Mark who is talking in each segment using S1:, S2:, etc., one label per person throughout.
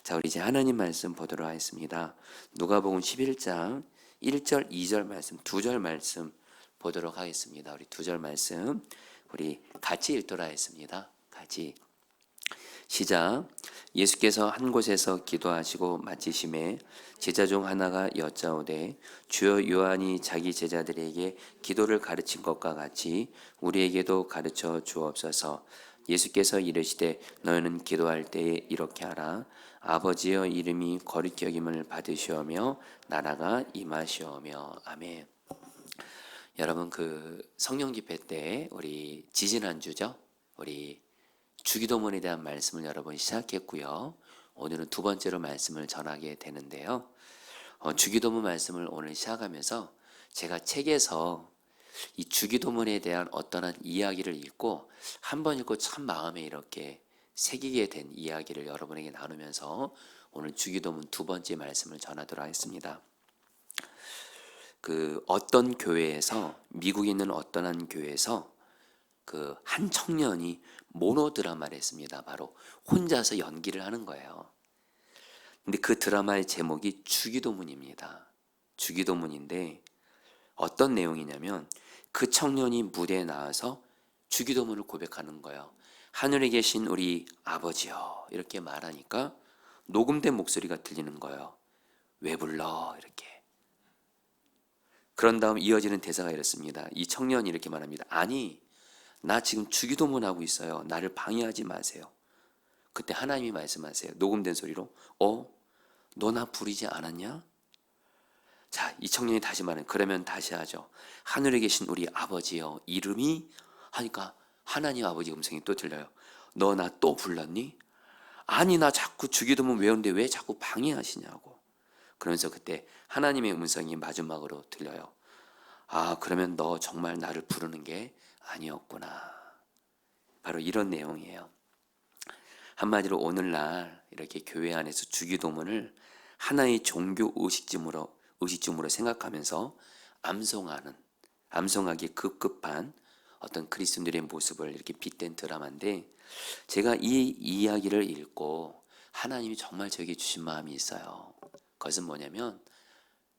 S1: 자, 우리 이제 하나님 말씀 보도록 하겠습니다. 누가복음 11장 1절, 2절 말씀, 2절 말씀 보도록 하겠습니다. 우리 2절 말씀 우리 같이 읽도록 하겠습니다. 같이 시작. 예수께서 한 곳에서 기도하시고 마치심에 제자 중 하나가 여짜오되 주여 요한이 자기 제자들에게 기도를 가르친 것과 같이 우리에게도 가르쳐 주옵소서. 예수께서 이르시되 너희는 기도할 때에 이렇게 하라. 아버지여 이름이 거룩히 여김을 받으시오며 나라가 임하시오며. 아멘. 여러분 그 성령 집회 때 우리 지지난주죠. 우리 주기도문에 대한 말씀을 여러 번 시작했고요. 오늘은 두 번째로 말씀을 전하게 되는데요. 주기도문 말씀을 오늘 시작하면서 제가 책에서 이 주기도문에 대한 어떠한 이야기를 읽고 한 번 읽고 참 마음에 이렇게 새기게 된 이야기를 여러분에게 나누면서 오늘 주기도문 두 번째 말씀을 전하도록 하겠습니다. 그 어떤 교회에서 미국에 있는 어떠한 교회에서 그 한 청년이 모노 드라마를 했습니다. 바로 혼자서 연기를 하는 거예요. 근데 그 드라마의 제목이 주기도문입니다. 주기도문인데 어떤 내용이냐면 그 청년이 무대에 나와서 주기도문을 고백하는 거예요. 하늘에 계신 우리 아버지요 이렇게 말하니까 녹음된 목소리가 들리는 거예요. 왜 불러 이렇게. 그런 다음 이어지는 대사가 이렇습니다. 이 청년이 이렇게 말합니다. 아니 나 지금 주기도문 하고 있어요. 나를 방해하지 마세요. 그때 하나님이 말씀하세요. 녹음된 소리로 너 나 부르지 않았냐? 자, 이 청년이 다시 말해. 그러면 다시 하죠. 하늘에 계신 우리 아버지요 이름이 하니까 하나님 아버지 음성이 또 들려요. 너 나 또 불렀니? 아니 나 자꾸 주기도문 외우는데 왜 자꾸 방해하시냐고. 그러면서 그때 하나님의 음성이 마지막으로 들려요. 아 그러면 너 정말 나를 부르는 게 아니었구나. 바로 이런 내용이에요. 한마디로 오늘날 이렇게 교회 안에서 주기도문을 하나의 종교 의식주로 생각하면서 암송하기에 급급한 어떤 그리스도인들의 모습을 이렇게 빗댄 드라마인데 제가 이 이야기를 읽고 하나님이 정말 저에게 주신 마음이 있어요. 그것은 뭐냐면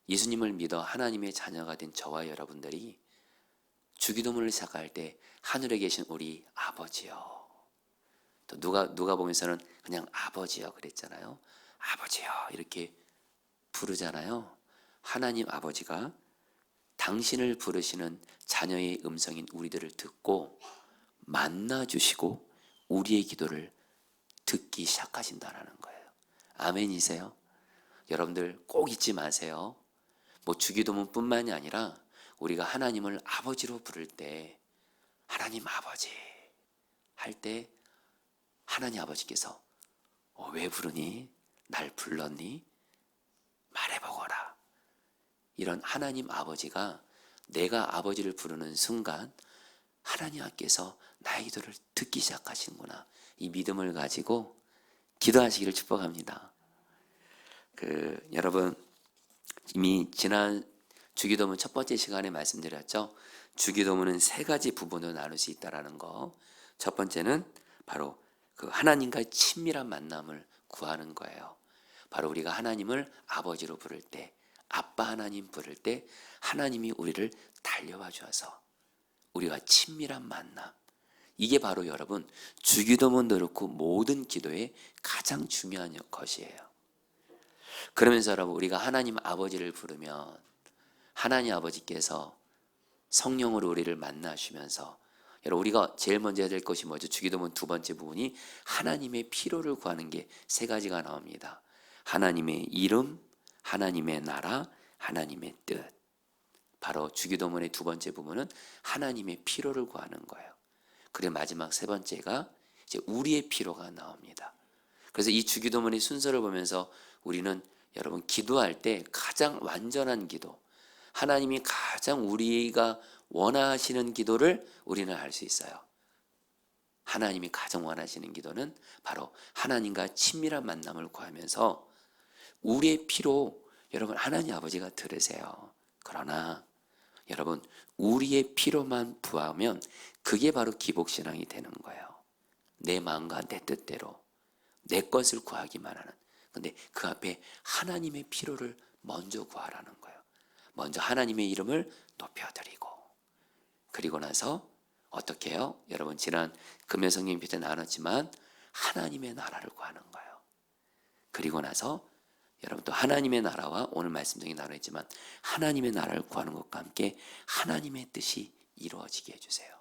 S1: 예수님을 믿어 하나님의 자녀가 된 저와 여러분들이 주기도문을 시작할 때 하늘에 계신 우리 아버지요. 또 누가 보면서는 그냥 아버지요 그랬잖아요. 아버지요 이렇게 부르잖아요. 하나님 아버지가 당신을 부르시는 자녀의 음성인 우리들을 듣고 만나주시고 우리의 기도를 듣기 시작하신다라는 거예요. 아멘이세요? 여러분들 꼭 잊지 마세요. 뭐 주기도문뿐만이 아니라 우리가 하나님을 아버지로 부를 때 하나님 아버지 할 때 하나님 아버지께서 왜 부르니? 날 불렀니? 말해보거라. 이런 하나님 아버지가 내가 아버지를 부르는 순간 하나님 아버지께서 나의 기도를 듣기 시작하시는구나. 이 믿음을 가지고 기도하시기를 축복합니다. 여러분 이미 지난 주기도문 첫 번째 시간에 말씀드렸죠. 주기도문은 세 가지 부분으로 나눌 수 있다는 거. 첫 번째는 바로 그 하나님과의 친밀한 만남을 구하는 거예요. 바로 우리가 하나님을 아버지로 부를 때, 아빠 하나님 부를 때 하나님이 우리를 달려와 주어서 우리와 친밀한 만남. 이게 바로 여러분 주기도문도 그렇고 모든 기도의 가장 중요한 것이에요. 그러면서 여러분 우리가 하나님 아버지를 부르면 하나님 아버지께서 성령으로 우리를 만나시면서 여러분 우리가 제일 먼저 해야 될 것이 뭐죠? 주기도문 두 번째 부분이 하나님의 필요를 구하는 게 세 가지가 나옵니다. 하나님의 이름, 하나님의 나라, 하나님의 뜻. 바로 주기도문의 두 번째 부분은 하나님의 필요를 구하는 거예요. 그리고 마지막 세 번째가 이제 우리의 필요가 나옵니다. 그래서 이 주기도문의 순서를 보면서 우리는 여러분 기도할 때 가장 완전한 기도, 하나님이 가장 우리가 원하시는 기도를 우리는 할 수 있어요. 하나님이 가장 원하시는 기도는 바로 하나님과 친밀한 만남을 구하면서 우리의 필요 여러분 하나님 아버지가 들으세요. 그러나 여러분 우리의 필요만 구하면 그게 바로 기복신앙이 되는 거예요. 내 마음과 내 뜻대로 내 것을 구하기만 하는 근데 그 앞에 하나님의 필요를 먼저 구하라는 거예요. 먼저 하나님의 이름을 높여드리고, 그리고 나서 어떻게 해요? 여러분 지난 금요성경 때 나눴지만 하나님의 나라를 구하는 거예요. 그리고 나서 여러분 또 하나님의 나라와 오늘 말씀 중에 나눴지만 하나님의 나라를 구하는 것과 함께 하나님의 뜻이 이루어지게 해주세요.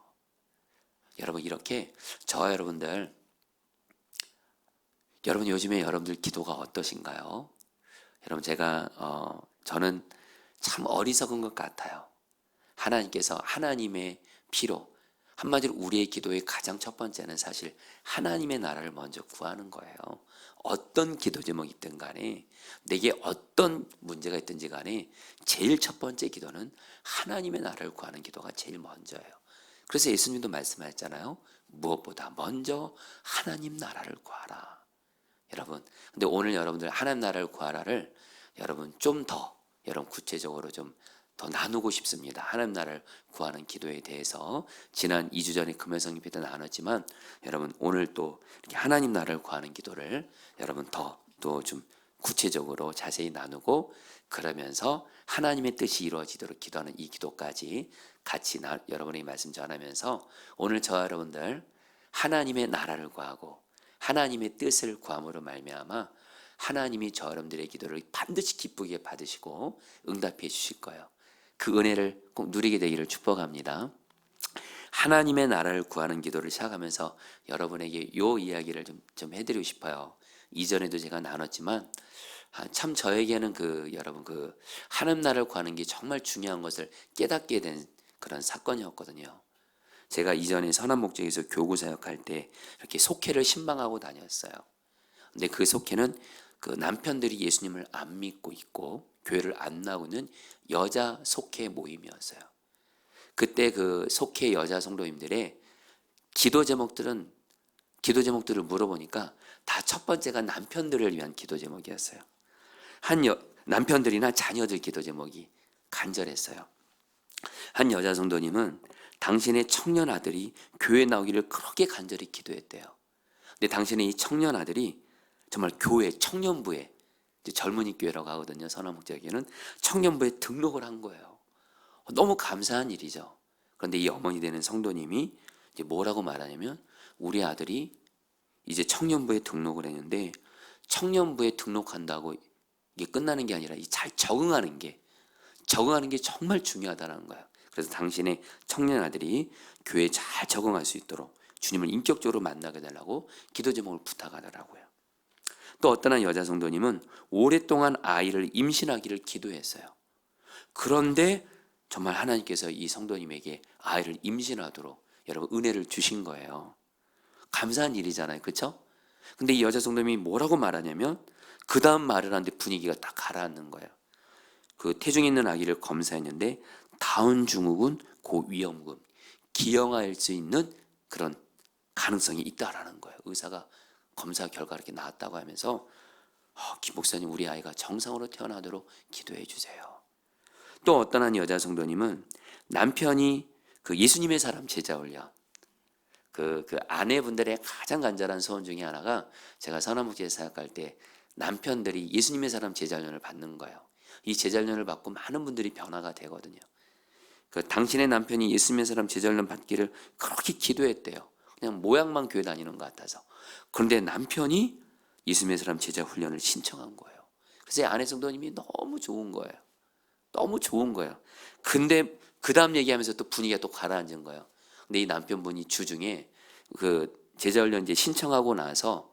S1: 여러분 이렇게 저와 여러분들, 여러분 요즘에 여러분들 기도가 어떠신가요? 여러분 저는 참 어리석은 것 같아요. 하나님께서 하나님의 피로, 한마디로 우리의 기도의 가장 첫 번째는 사실 하나님의 나라를 먼저 구하는 거예요. 어떤 기도 제목이 있든 간에, 내게 어떤 문제가 있든지 간에 제일 첫 번째 기도는 하나님의 나라를 구하는 기도가 제일 먼저예요. 그래서 예수님도 말씀하셨잖아요. 무엇보다 먼저 하나님 나라를 구하라. 여러분, 근데 오늘 여러분들 하나님 나라를 구하라를 여러분 좀 더 여러분 구체적으로 좀 더 나누고 싶습니다. 하나님 나라를 구하는 기도에 대해서 지난 2주 전에 금요성경 때 나눴지만 여러분 오늘 또 이렇게 하나님 나라를 구하는 기도를 여러분 더 또 좀 구체적으로 자세히 나누고, 그러면서 하나님의 뜻이 이루어지도록 기도하는 이 기도까지 같이 여러분에게 말씀 전하면서 오늘 저와 여러분들 하나님의 나라를 구하고 하나님의 뜻을 구함으로 말미암아 하나님이 저 여러분들의 기도를 반드시 기쁘게 받으시고 응답해 주실 거예요. 그 은혜를 꼭 누리게 되기를 축복합니다. 하나님의 나라를 구하는 기도를 시작하면서 여러분에게 요 이야기를 좀 해드리고 싶어요. 이전에도 제가 나눴지만 참 저에게는 여러분 하나님 나라를 구하는 게 정말 중요한 것을 깨닫게 된 그런 사건이었거든요. 제가 이전에 선한 목적에서 교구 사역할 때 이렇게 속회를 신방하고 다녔어요. 근데 그 속회는 그 남편들이 예수님을 안 믿고 있고 교회를 안 나오는 여자 속회 모임이었어요. 그때 그 속회 여자 성도님들의 기도 제목들을 물어보니까 다 첫 번째가 남편들을 위한 기도 제목이었어요. 남편들이나 자녀들 기도 제목이 간절했어요. 한 여자 성도님은 당신의 청년 아들이 교회 나오기를 그렇게 간절히 기도했대요. 근데 당신의 이 청년 아들이 정말 교회 청년부에, 젊은이 교회라고 하거든요. 선화목자에게는 청년부에 등록을 한 거예요. 너무 감사한 일이죠. 그런데 이 어머니 되는 성도님이 이제 뭐라고 말하냐면, 우리 아들이 이제 청년부에 등록을 했는데 청년부에 등록한다고 이게 끝나는 게 아니라 잘 적응하는 게 정말 중요하다는 거예요. 그래서 당신의 청년 아들이 교회에 잘 적응할 수 있도록 주님을 인격적으로 만나게 달라고 기도 제목을 부탁하더라고요. 또 어떤 한 여자 성도님은 오랫동안 아이를 임신하기를 기도했어요. 그런데 정말 하나님께서 이 성도님에게 아이를 임신하도록 여러분 은혜를 주신 거예요. 감사한 일이잖아요. 그렇죠? 근데 이 여자 성도님이 뭐라고 말하냐면, 그 다음 말을 하는데 분위기가 딱 가라앉는 거예요. 그 태중에 있는 아기를 검사했는데 다운 증후군, 고위험군, 기형아일 수 있는 그런 가능성이 있다라는 거예요. 의사가 검사 결과 이렇게 나왔다고 하면서 김 목사님, 우리 아이가 정상으로 태어나도록 기도해 주세요. 또 어떤 한 여자 성도님은 남편이 그 예수님의 사람 제자훈련, 그 아내분들의 가장 간절한 소원 중에 하나가, 제가 선한목지에 사역할 때 남편들이 예수님의 사람 제자훈련을 받는 거예요. 이 제자훈련을 받고 많은 분들이 변화가 되거든요. 당신의 남편이 예수님의 사람 제자훈련 받기를 그렇게 기도했대요. 그냥 모양만 교회 다니는 것 같아서. 그런데 남편이 예수님의 사람 제자훈련을 신청한 거예요. 그래서 아내 성도님이 너무 좋은 거예요. 너무 좋은 거예요. 근데 그 다음 얘기하면서 또 분위기가 또 가라앉은 거예요. 근데 이 남편분이 주중에 그 제자훈련 이제 신청하고 나서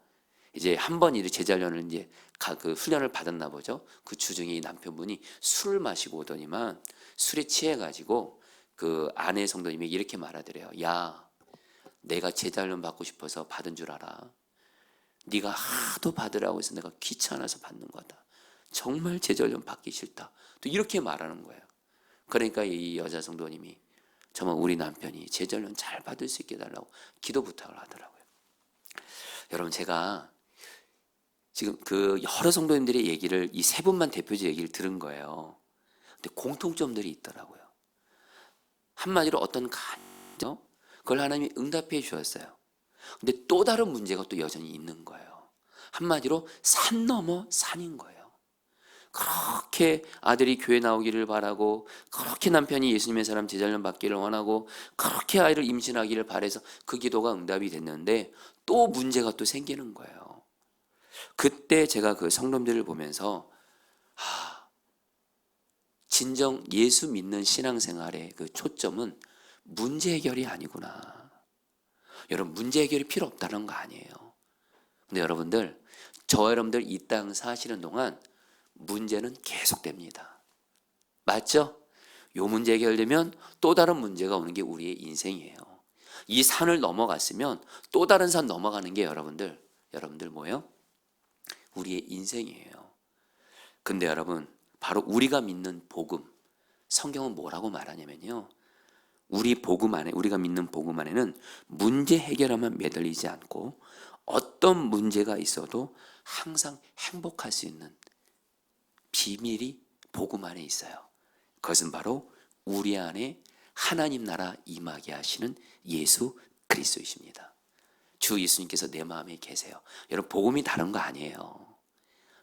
S1: 이제 한 번 이제 제자훈련을 이제 그 훈련을 받았나 보죠. 그 주중에 이 남편분이 술을 마시고 오더니만 술에 취해가지고 그 아내 성도님에게 이렇게 말하더래요. 야, 내가 제자훈련 받고 싶어서 받은 줄 알아. 네가 하도 받으라고 해서 내가 귀찮아서 받는 거다. 정말 제자훈련 받기 싫다. 또 이렇게 말하는 거예요. 그러니까 이 여자 성도님이 정말 우리 남편이 제자훈련 잘 받을 수 있게 해달라고 기도 부탁을 하더라고요. 여러분, 제가 지금 그 여러 성도님들의 얘기를 이 세 분만 대표적 얘기를 들은 거예요. 근데 공통점들이 있더라고요. 한마디로 어떤 간저 그걸 하나님이 응답해 주셨어요. 근데 또 다른 문제가 또 여전히 있는 거예요. 한마디로 산 넘어 산인 거예요. 그렇게 아들이 교회 나오기를 바라고, 그렇게 남편이 예수님의 사람 제자훈련 받기를 원하고, 그렇게 아이를 임신하기를 바라서 그 기도가 응답이 됐는데 또 문제가 또 생기는 거예요. 그때 제가 그 성도들을 보면서 진정 예수 믿는 신앙생활의 그 초점은 문제 해결이 아니구나. 여러분, 문제 해결이 필요 없다는 거 아니에요. 근데 여러분들, 여러분들 이 땅 사시는 동안 문제는 계속됩니다. 맞죠? 요 문제 해결되면 또 다른 문제가 오는 게 우리의 인생이에요. 이 산을 넘어갔으면 또 다른 산 넘어가는 게 여러분들 뭐예요? 우리의 인생이에요. 근데 여러분, 바로 우리가 믿는 복음, 성경은 뭐라고 말하냐면요, 우리가 믿는 복음 안에는 문제 해결하면 매달리지 않고 어떤 문제가 있어도 항상 행복할 수 있는 비밀이 복음 안에 있어요. 그것은 바로 우리 안에 하나님 나라 임하게 하시는 예수 그리스도이십니다. 주 예수님께서 내 마음에 계세요. 여러분, 복음이 다른 거 아니에요.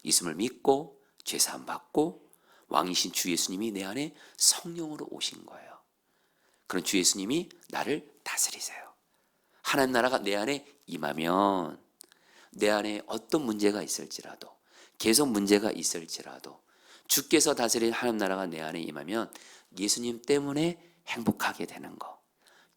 S1: 예수님을 믿고 죄사함 받고 왕이신 주 예수님이 내 안에 성령으로 오신 거예요. 그런 주 예수님이 나를 다스리세요. 하나님 나라가 내 안에 임하면 내 안에 어떤 문제가 있을지라도, 계속 문제가 있을지라도 주께서 다스린 하나님 나라가 내 안에 임하면 예수님 때문에 행복하게 되는 거,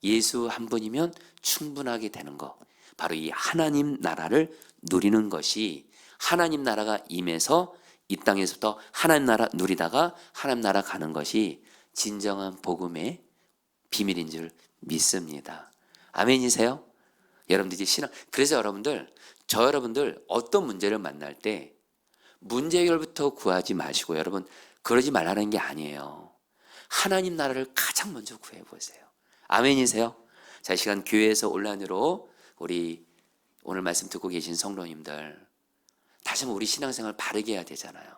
S1: 예수 한 분이면 충분하게 되는 거, 바로 이 하나님 나라를 누리는 것이, 하나님 나라가 임해서 이 땅에서부터 하나님 나라 누리다가 하나님 나라 가는 것이 진정한 복음의 비밀인 줄 믿습니다. 아멘이세요? 여러분들이 그래서 여러분들 어떤 문제를 만날 때 문제 해결부터 구하지 마시고, 여러분 그러지 말라는 게 아니에요. 하나님 나라를 가장 먼저 구해보세요. 아멘이세요? 자, 이 시간 교회에서 온라인으로 우리 오늘 말씀 듣고 계신 성도님들, 다시 한번 우리 신앙생활 바르게 해야 되잖아요.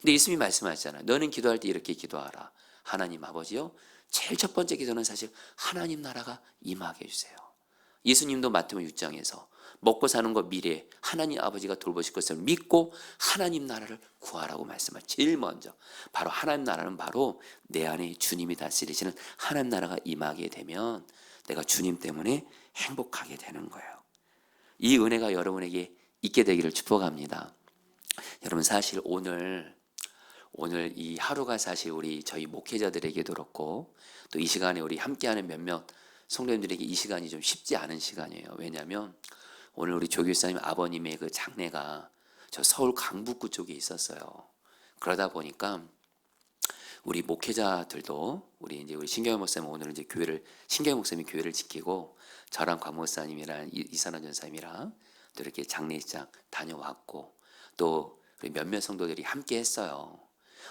S1: 근데 예수님이 말씀하셨잖아요. 너는 기도할 때 이렇게 기도하라. 하나님 아버지요, 제일 첫 번째 기도는 사실 하나님 나라가 임하게 해주세요. 예수님도 마태복음 6장에서 먹고 사는 것 미래 하나님 아버지가 돌보실 것을 믿고 하나님 나라를 구하라고 말씀하셨죠. 제일 먼저 바로 하나님 나라는 바로 내 안에 주님이 다스리시는 하나님 나라가 임하게 되면 내가 주님 때문에 행복하게 되는 거예요. 이 은혜가 여러분에게 있게 되기를 축복합니다. 여러분, 사실 오늘 이 하루가 사실 저희 목회자들에게도 그렇고 또 이 시간에 우리 함께하는 몇몇 성도님들에게 이 시간이 좀 쉽지 않은 시간이에요. 왜냐하면 오늘 우리 조교사님 아버님의 그 장례가 저 서울 강북구 쪽에 있었어요. 그러다 보니까 우리 목회자들도 우리 신경영 목사님 오늘 이제 신경영 목사님이 교회를 지키고 저랑 곽 목사님이랑 이산원 전사님이랑 또 이렇게 장례식장 다녀왔고 또 우리 몇몇 성도들이 함께 했어요.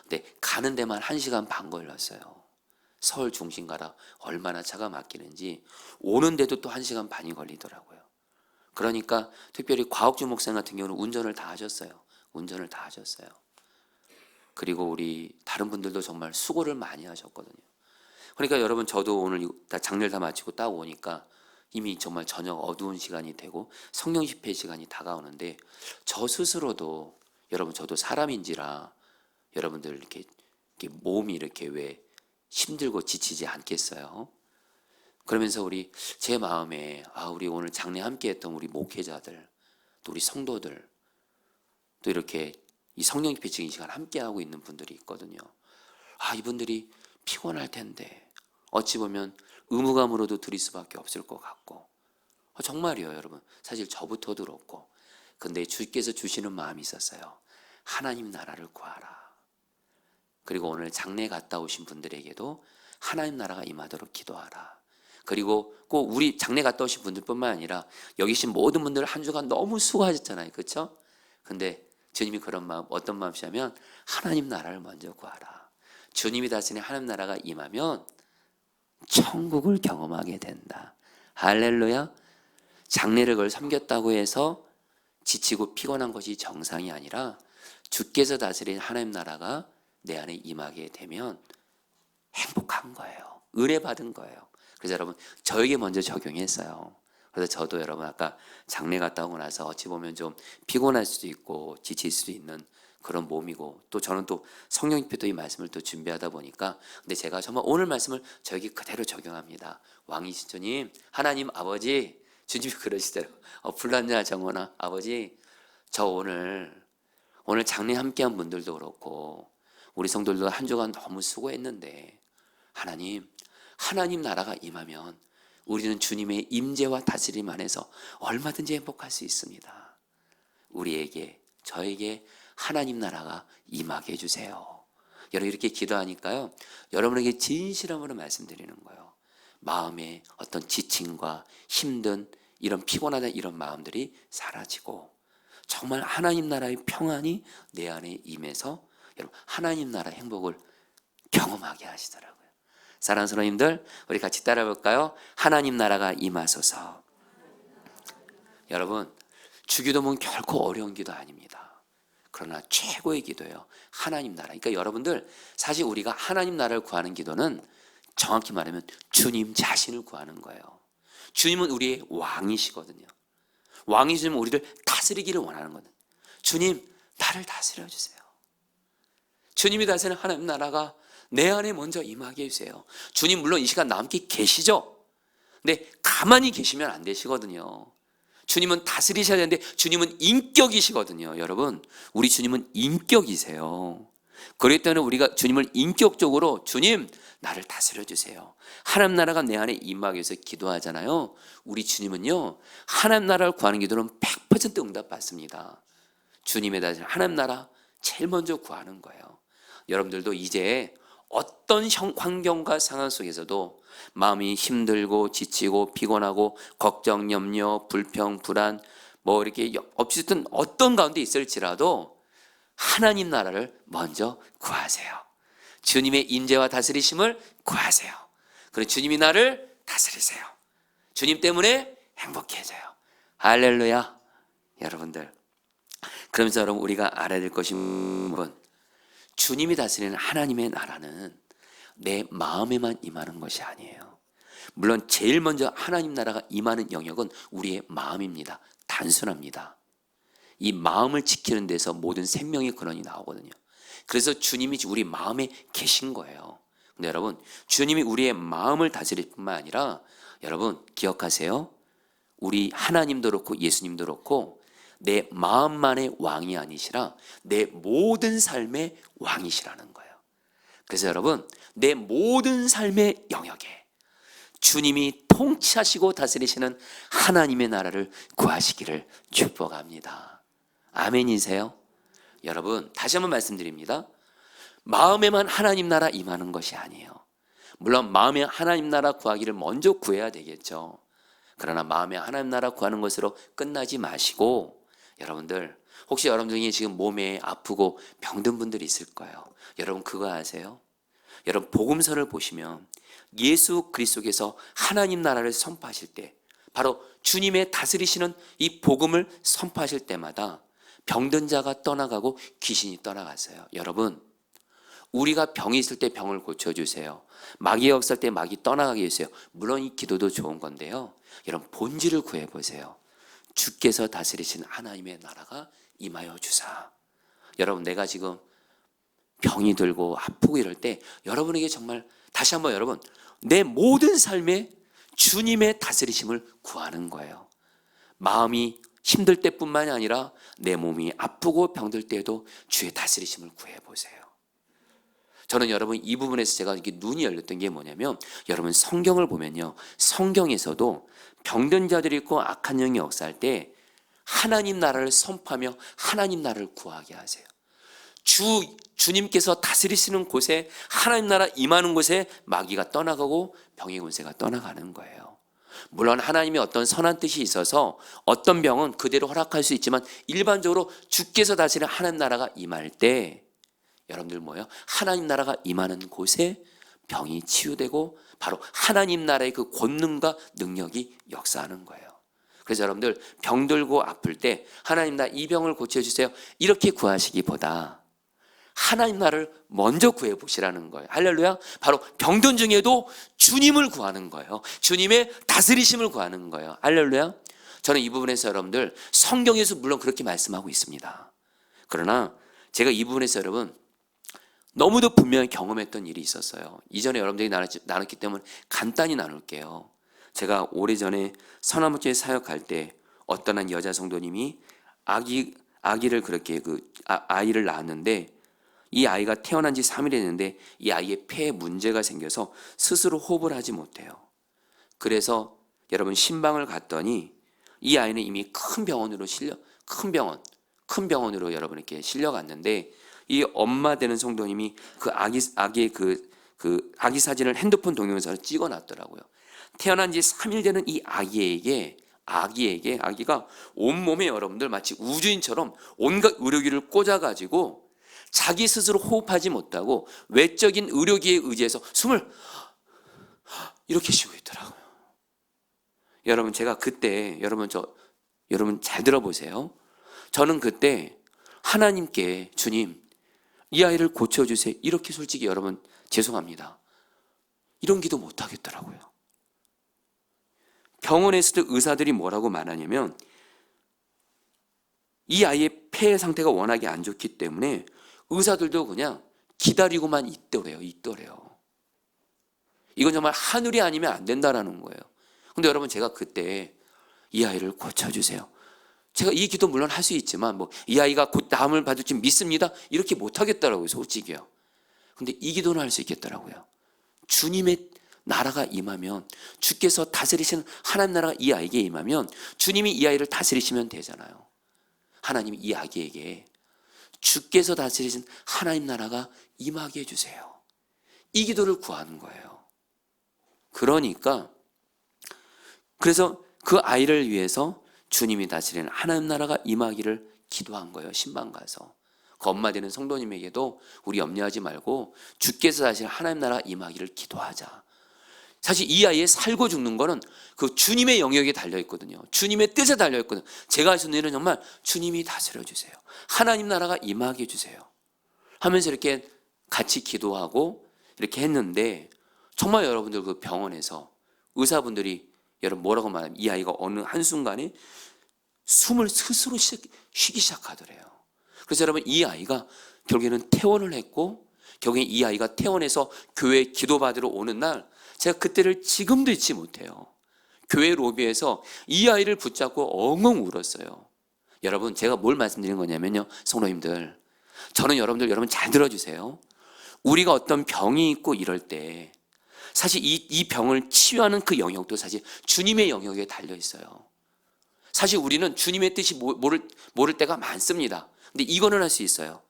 S1: 근데 가는 데만 1시간 반 걸렸어요. 서울 중심 가라 얼마나 차가 막히는지 오는데도 또 1시간 반이 걸리더라고요. 그러니까 특별히 곽옥주 목사님 같은 경우는 운전을 다 하셨어요. 그리고 우리 다른 분들도 정말 수고를 많이 하셨거든요. 그러니까 여러분, 저도 오늘 다 장례를 다 마치고 딱 오니까 이미 정말 저녁 어두운 시간이 되고 성령 집회 시간이 다가오는데 저 스스로도 여러분, 저도 사람인지라 여러분들 이렇게 몸이 이렇게 왜 힘들고 지치지 않겠어요? 그러면서 제 마음에 우리 오늘 장례 함께했던 우리 목회자들, 또 우리 성도들, 또 이렇게 이 성령 집회 지금 이 시간 함께하고 있는 분들이 있거든요. 이분들이 피곤할 텐데 어찌 보면 의무감으로도 드릴 수밖에 없을 것 같고, 정말이요 여러분, 사실 저부터도 그렇고. 근데 주께서 주시는 마음이 있었어요. 하나님 나라를 구하라. 그리고 오늘 장례 갔다 오신 분들에게도 하나님 나라가 임하도록 기도하라. 그리고 꼭 우리 장례 갔다 오신 분들뿐만 아니라 여기 계신 모든 분들 한 주간 너무 수고하셨잖아요. 그렇죠? 근데 주님이 그런 마음, 어떤 마음이냐면 하나님 나라를 먼저 구하라. 주님이 다스리는 하나님 나라가 임하면 천국을 경험하게 된다. 할렐루야. 장례를 그걸 섬겼다고 해서 지치고 피곤한 것이 정상이 아니라 주께서 다스리는 하나님 나라가 내 안에 임하게 되면 행복한 거예요. 은혜 받은 거예요. 그래서 여러분, 저에게 먼저 적용했어요. 그래서 저도 여러분 아까 장례 갔다 오고 나서 어찌 보면 좀 피곤할 수도 있고 지칠 수도 있는 그런 몸이고, 또 저는 또 성령님께도 이 말씀을 또 준비하다 보니까, 근데 제가 정말 오늘 말씀을 저에게 그대로 적용합니다. 왕이신 주님, 하나님 아버지, 주님이 그러시더라고요. 불났냐 정원아, 아버지 저 오늘 장례 함께한 분들도 그렇고 우리 성도들도 한 주간 너무 수고했는데 하나님 나라가 임하면 우리는 주님의 임재와 다스림 안에서 얼마든지 행복할 수 있습니다. 저에게 하나님 나라가 임하게 해주세요. 여러분 이렇게 기도하니까요, 여러분에게 진실함으로 말씀드리는 거예요. 마음의 어떤 지침과 힘든 이런 피곤하다 이런 마음들이 사라지고 정말 하나님 나라의 평안이 내 안에 임해서 여러분 하나님 나라 행복을 경험하게 하시더라고요. 사랑하는 성도님들, 우리 같이 따라 볼까요? 하나님 나라가 임하소서. 여러분, 주기도문 결코 어려운 기도 아닙니다. 그러나 최고의 기도예요. 하나님 나라. 그러니까 여러분들, 사실 우리가 하나님 나라를 구하는 기도는 정확히 말하면 주님 자신을 구하는 거예요. 주님은 우리의 왕이시거든요. 왕이시면 우리를 다스리기를 원하는 거거든요. 주님, 나를 다스려 주세요. 주님이 다스리는 하나님 나라가 내 안에 먼저 임하게 해주세요. 주님 물론 이 시간 나와 함께 계시죠? 근데 가만히 계시면 안 되시거든요. 주님은 다스리셔야 되는데 주님은 인격이시거든요. 여러분, 우리 주님은 인격이세요. 그렇기 때문에 우리가 주님을 인격적으로 주님 나를 다스려 주세요, 하나님 나라가 내 안에 임하기 위해서 기도하잖아요. 우리 주님은요, 하나님 나라를 구하는 기도는 100% 응답받습니다. 주님의 다스림 하나님 나라 제일 먼저 구하는 거예요. 여러분들도 이제 어떤 환경과 상황 속에서도 마음이 힘들고 지치고 피곤하고 걱정, 염려, 불평, 불안 뭐 이렇게 어쨌든 어떤 가운데 있을지라도 하나님 나라를 먼저 구하세요. 주님의 임재와 다스리심을 구하세요. 그리고 주님이 나를 다스리세요. 주님 때문에 행복해져요. 할렐루야. 여러분들, 그러면서 여러분 우리가 알아야 될 것이 주님이 다스리는 하나님의 나라는 내 마음에만 임하는 것이 아니에요. 물론 제일 먼저 하나님 나라가 임하는 영역은 우리의 마음입니다. 단순합니다. 이 마음을 지키는 데서 모든 생명의 근원이 나오거든요. 그래서 주님이 우리 마음에 계신 거예요. 근데 여러분, 주님이 우리의 마음을 다스릴 뿐만 아니라 여러분 기억하세요. 우리 하나님도 그렇고 예수님도 그렇고 내 마음만의 왕이 아니시라 내 모든 삶의 왕이시라는 거예요. 그래서 여러분, 내 모든 삶의 영역에 주님이 통치하시고 다스리시는 하나님의 나라를 구하시기를 축복합니다. 아멘이세요? 여러분, 다시 한번 말씀드립니다. 마음에만 하나님 나라 임하는 것이 아니에요. 물론 마음에 하나님 나라 구하기를 먼저 구해야 되겠죠. 그러나 마음에 하나님 나라 구하는 것으로 끝나지 마시고, 여러분들 혹시 여러분 중에 지금 몸에 아프고 병든 분들이 있을 거예요. 여러분 그거 아세요? 여러분 복음서를 보시면 예수 그리스도께서 하나님 나라를 선포하실 때, 바로 주님의 다스리시는 이 복음을 선포하실 때마다 병든 자가 떠나가고 귀신이 떠나갔어요. 여러분, 우리가 병이 있을 때 병을 고쳐주세요. 마귀의 역사할 때 마귀 떠나가게 해주세요. 물론 이 기도도 좋은 건데요, 여러분 본질을 구해보세요. 주께서 다스리신 하나님의 나라가 임하여 주사. 여러분, 내가 지금 병이 들고 아프고 이럴 때 여러분에게 정말 다시 한번 여러분 내 모든 삶에 주님의 다스리심을 구하는 거예요. 마음이 힘들 때뿐만이 아니라 내 몸이 아프고 병들 때에도 주의 다스리심을 구해보세요. 저는 여러분 이 부분에서 제가 이렇게 눈이 열렸던 게 뭐냐면, 여러분 성경을 보면요, 성경에서도 병든 자들이 있고 악한 영이 역사할 때 하나님 나라를 선포하며 하나님 나라를 구하게 하세요. 주님께서 다스리시는 곳에, 하나님 나라 임하는 곳에 마귀가 떠나가고 병의 권세가 떠나가는 거예요. 물론 하나님의 어떤 선한 뜻이 있어서 어떤 병은 그대로 허락할 수 있지만 일반적으로 주께서 다스리는 하나님 나라가 임할 때 여러분들 뭐예요? 하나님 나라가 임하는 곳에 병이 치유되고 바로 하나님 나라의 그 권능과 능력이 역사하는 거예요. 그래서 여러분들 병들고 아플 때 하나님 나 이 병을 고쳐주세요 이렇게 구하시기보다 하나님 나라를 먼저 구해 보시라는 거예요. 할렐루야. 바로 병든 중에도 주님을 구하는 거예요. 주님의 다스리심을 구하는 거예요. 할렐루야. 저는 이 부분에서 여러분들 성경에서 물론 그렇게 말씀하고 있습니다. 그러나 제가 이 부분에서 여러분 너무도 분명히 경험했던 일이 있었어요. 이전에 여러분들이 나눴기 때문에 간단히 나눌게요. 제가 오래전에 서나무교회 사역할 때 어떤 한 여자 성도님이 아기를 그렇게 아이를 낳았는데 이 아이가 태어난 지 3일 됐는데 이 아이의 폐에 문제가 생겨서 스스로 호흡을 하지 못해요. 그래서 여러분 신방을 갔더니 이 아이는 이미 큰 병원으로 여러분 이렇게 실려갔는데 이 엄마 되는 성도님이 그 아기의 아기 사진을 핸드폰 동영상으로 찍어놨더라고요. 태어난 지 3일 되는 이 아기가 온몸에 여러분들 마치 우주인처럼 온갖 의료기를 꽂아가지고 자기 스스로 호흡하지 못하고 외적인 의료기에 의지해서 숨을 이렇게 쉬고 있더라고요. 여러분 제가 그때 여러분 잘 들어보세요. 저는 그때 하나님께 주님 이 아이를 고쳐주세요. 이렇게 솔직히 여러분 죄송합니다. 이런 기도 못 하겠더라고요. 병원에서도 의사들이 뭐라고 말하냐면 이 아이의 폐 상태가 워낙에 안 좋기 때문에 의사들도 그냥 기다리고만 있더래요. 이건 정말 하늘이 아니면 안 된다라는 거예요. 근데 여러분 제가 그때 이 아이를 고쳐주세요. 제가 이 기도 물론 할 수 있지만 이 아이가 곧 나음을 받을 줄 믿습니다. 이렇게 못 하겠더라고요. 솔직히요. 근데 이 기도는 할 수 있겠더라고요. 주님의 나라가 임하면 주께서 다스리시는 하나님 나라가 이 아이에게 임하면 주님이 이 아이를 다스리시면 되잖아요. 하나님이 이 아기에게 주께서 다스리신 하나님 나라가 임하게 해주세요. 이 기도를 구하는 거예요. 그래서 그 아이를 위해서 주님이 다스리는 하나님 나라가 임하기를 기도한 거예요. 신방 가서. 그 엄마 되는 성도님에게도 우리 염려하지 말고 주께서 다스리는 하나님 나라가 임하기를 기도하자. 사실 이 아이의 살고 죽는 거는 그 주님의 영역에 달려있거든요. 주님의 뜻에 달려있거든요. 제가 할 수 있는 일은 정말 주님이 다스려 주세요. 하나님 나라가 임하게 해주세요. 하면서 이렇게 같이 기도하고 이렇게 했는데 정말 여러분들 그 병원에서 의사분들이 여러분 뭐라고 말하면 이 아이가 어느 한순간에 숨을 스스로 쉬기 시작하더래요. 그래서 여러분 이 아이가 결국에는 퇴원을 했고 결국에 이 아이가 퇴원해서 교회 기도받으러 오는 날 제가 그때를 지금도 잊지 못해요. 교회 로비에서 이 아이를 붙잡고 엉엉 울었어요. 여러분 제가 뭘 말씀드리는 거냐면요. 성도님들 저는 여러분 잘 들어주세요. 우리가 어떤 병이 있고 이럴 때 사실 이 병을 치유하는 그 영역도 사실 주님의 영역에 달려 있어요. 사실 우리는 주님의 뜻이 모를 때가 많습니다. 근데 이거는 할 수 있어요.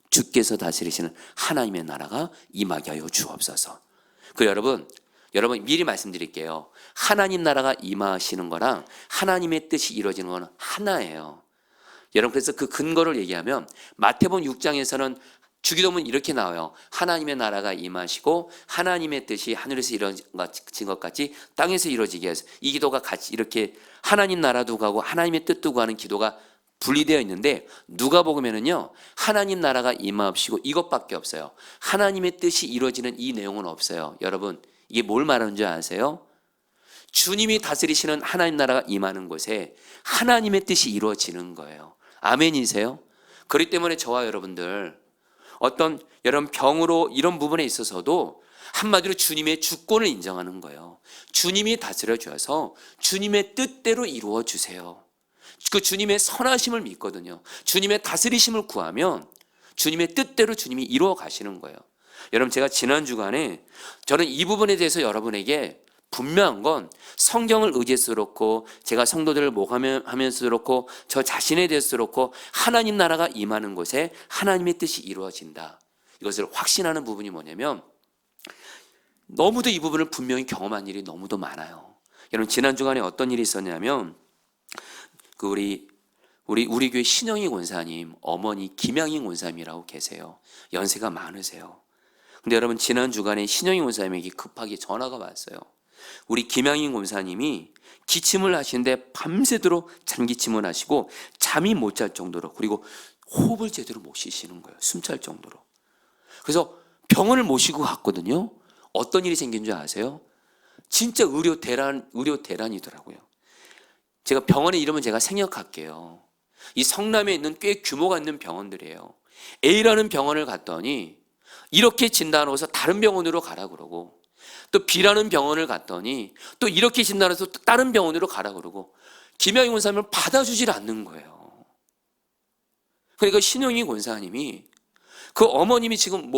S1: 주께서 다스리시는 하나님의 나라가 임하게 하여 주옵소서. 여러분 미리 말씀드릴게요. 하나님 나라가 임하시는 거랑 하나님의 뜻이 이루어지는 거는 하나예요. 여러분 그래서 그 근거를 얘기하면 마태복음 6장에서는 주기도문 이렇게 나와요. 하나님의 나라가 임하시고 하나님의 뜻이 하늘에서 이루어진 것 같이 땅에서 이루어지게 해서 이 기도가 같이 이렇게 하나님 나라도 가고 하나님의 뜻도 구하는 기도가 분리되어 있는데 누가복음에는요. 하나님 나라가 임하시고 이것밖에 없어요. 하나님의 뜻이 이루어지는 이 내용은 없어요. 여러분 이게 뭘 말하는 줄 아세요? 주님이 다스리시는 하나님 나라가 임하는 곳에 하나님의 뜻이 이루어지는 거예요. 아멘이세요? 그렇기 때문에 저와 여러분들 어떤 여러분 병으로 이런 부분에 있어서도 한마디로 주님의 주권을 인정하는 거예요. 주님이 다스려 주셔서 주님의 뜻대로 이루어 주세요. 그 주님의 선하심을 믿거든요. 주님의 다스리심을 구하면 주님의 뜻대로 주님이 이루어 가시는 거예요. 여러분 제가 지난 주간에 저는 이 부분에 대해서 여러분에게 분명한 건 성경을 의지해서 그렇고 제가 성도들을 모함하면서 그렇고 저 자신에 대해서 그렇고 하나님 나라가 임하는 곳에 하나님의 뜻이 이루어진다. 이것을 확신하는 부분이 뭐냐면 너무도 이 부분을 분명히 경험한 일이 너무도 많아요. 여러분 지난 주간에 어떤 일이 있었냐면 우리 교회 신영희 권사님 어머니 김양희 권사님이라고 계세요. 연세가 많으세요. 근데 여러분 지난 주간에 신영희 권사님에게 급하게 전화가 왔어요. 우리 김양희 권사님이 기침을 하시는데 밤새도록 잔기침을 하시고 잠이 못 잘 정도로 그리고 호흡을 제대로 못 쉬시는 거예요. 숨찰 정도로. 그래서 병원을 모시고 갔거든요. 어떤 일이 생긴 줄 아세요? 진짜 의료 대란이더라고요. 제가 병원의 이름은 제가 생략할게요. 이 성남에 있는 꽤 규모가 있는 병원들이에요. A라는 병원을 갔더니 이렇게 진단해서 다른 병원으로 가라 그러고, 또 B라는 병원을 갔더니 또 이렇게 진단해서 또 다른 병원으로 가라 그러고, 김양희 권사님을 받아주질 않는 거예요. 그러니까 신영희 권사님이 그 어머님이 지금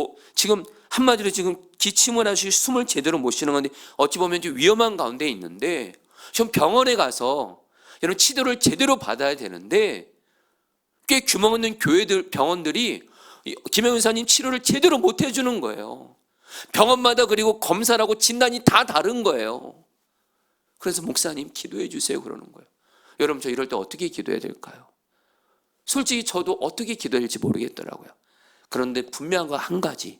S1: 한마디로 지금 기침을 하시고 숨을 제대로 못 쉬는 건데, 어찌 보면 좀 위험한 가운데 있는데, 좀 병원에 가서 이런 치료를 제대로 받아야 되는데, 꽤 규모 있는 병원들이 김영윤 사님 치료를 제대로 못 해주는 거예요. 병원마다 그리고 검사라고 진단이 다 다른 거예요. 그래서 목사님 기도해 주세요 그러는 거예요. 여러분, 저 이럴 때 어떻게 기도해야 될까요? 솔직히 저도 어떻게 기도해야 될지 모르겠더라고요. 그런데 분명한 거 한 가지,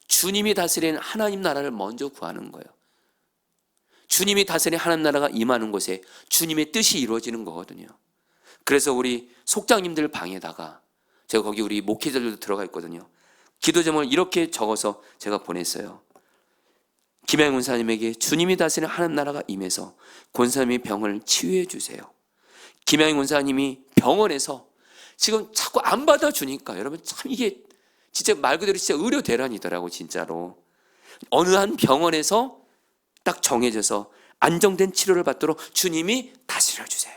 S1: 주님이 다스리는 하나님 나라를 먼저 구하는 거예요. 주님이 다스리는 하나님 나라가 임하는 곳에 주님의 뜻이 이루어지는 거거든요. 그래서 우리 속장님들 방에다가 제가 거기 우리 목회자들도 들어가 있거든요. 기도 제목을 이렇게 적어서 제가 보냈어요. 김양희 권사님에게 주님이 다스리는 하나님 나라가 임해서 권사님의 병을 치유해 주세요. 김양희 권사님이 병원에서 지금 자꾸 안 받아주니까, 여러분 참 이게 진짜 말 그대로 진짜 의료 대란이더라고. 진짜로 어느 한 병원에서 딱 정해져서 안정된 치료를 받도록 주님이 다스려 주세요.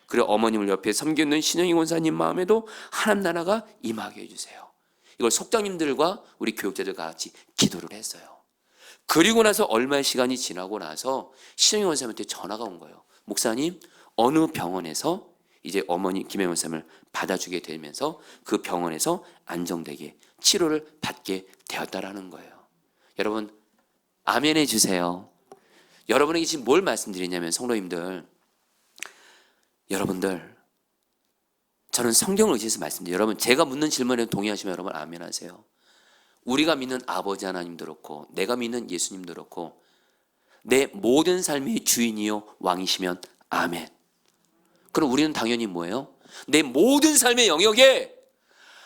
S1: 그리고 어머님을 옆에 섬기는 신영희 권사님 마음에도 하나님 나라가 임하게 해주세요. 이걸 속장님들과 우리 교육자들과 같이 기도를 했어요. 그리고 나서 얼마의 시간이 지나고 나서 신영희 권사님한테 전화가 온 거예요. 목사님, 어느 병원에서 이제 어머니 김영희 권사님을 받아주게 되면서 그 병원에서 안정되게 치료를 받게 되었다라는 거예요. 여러분 아멘 해주세요. 여러분에게 지금 뭘 말씀드리냐면, 성도님들, 여러분들, 저는 성경을 의지해서 말씀드려요. 여러분 제가 묻는 질문에 동의하시면 여러분 아멘 하세요. 우리가 믿는 아버지 하나님도 그렇고 내가 믿는 예수님도 그렇고 내 모든 삶의 주인이요 왕이시면 아멘. 그럼 우리는 당연히 뭐예요? 내 모든 삶의 영역에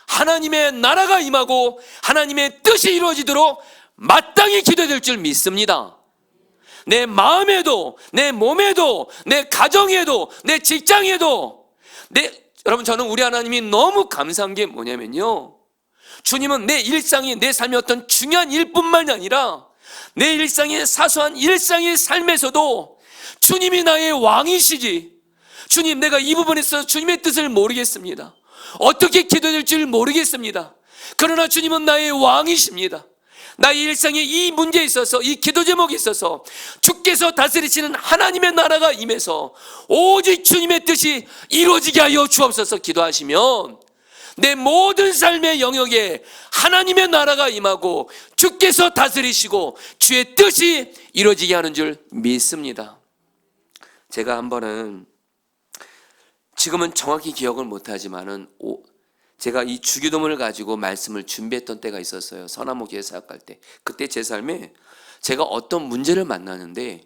S1: 하나님의 나라가 임하고 하나님의 뜻이 이루어지도록 마땅히 기도될 줄 믿습니다. 내 마음에도, 내 몸에도, 내 가정에도, 내 직장에도, 여러분 저는 우리 하나님이 너무 감사한 게 뭐냐면요, 주님은 내 일상이, 내 삶의 어떤 중요한 일뿐만이 아니라 내 일상의 사소한 일상의 삶에서도 주님이 나의 왕이시지. 주님, 내가 이 부분에 있어서 주님의 뜻을 모르겠습니다. 어떻게 기도해야 될 줄 모르겠습니다. 그러나 주님은 나의 왕이십니다. 나의 일상의 이 문제에 있어서, 이 기도 제목에 있어서 주께서 다스리시는 하나님의 나라가 임해서 오직 주님의 뜻이 이루어지게 하여 주옵소서 기도하시면 내 모든 삶의 영역에 하나님의 나라가 임하고 주께서 다스리시고 주의 뜻이 이루어지게 하는 줄 믿습니다. 제가 한 번은, 지금은 정확히 기억을 못하지만은 제가 이 주기도문을 가지고 말씀을 준비했던 때가 있었어요. 서남목교회 사역할 때. 그때 제 삶에 제가 어떤 문제를 만나는데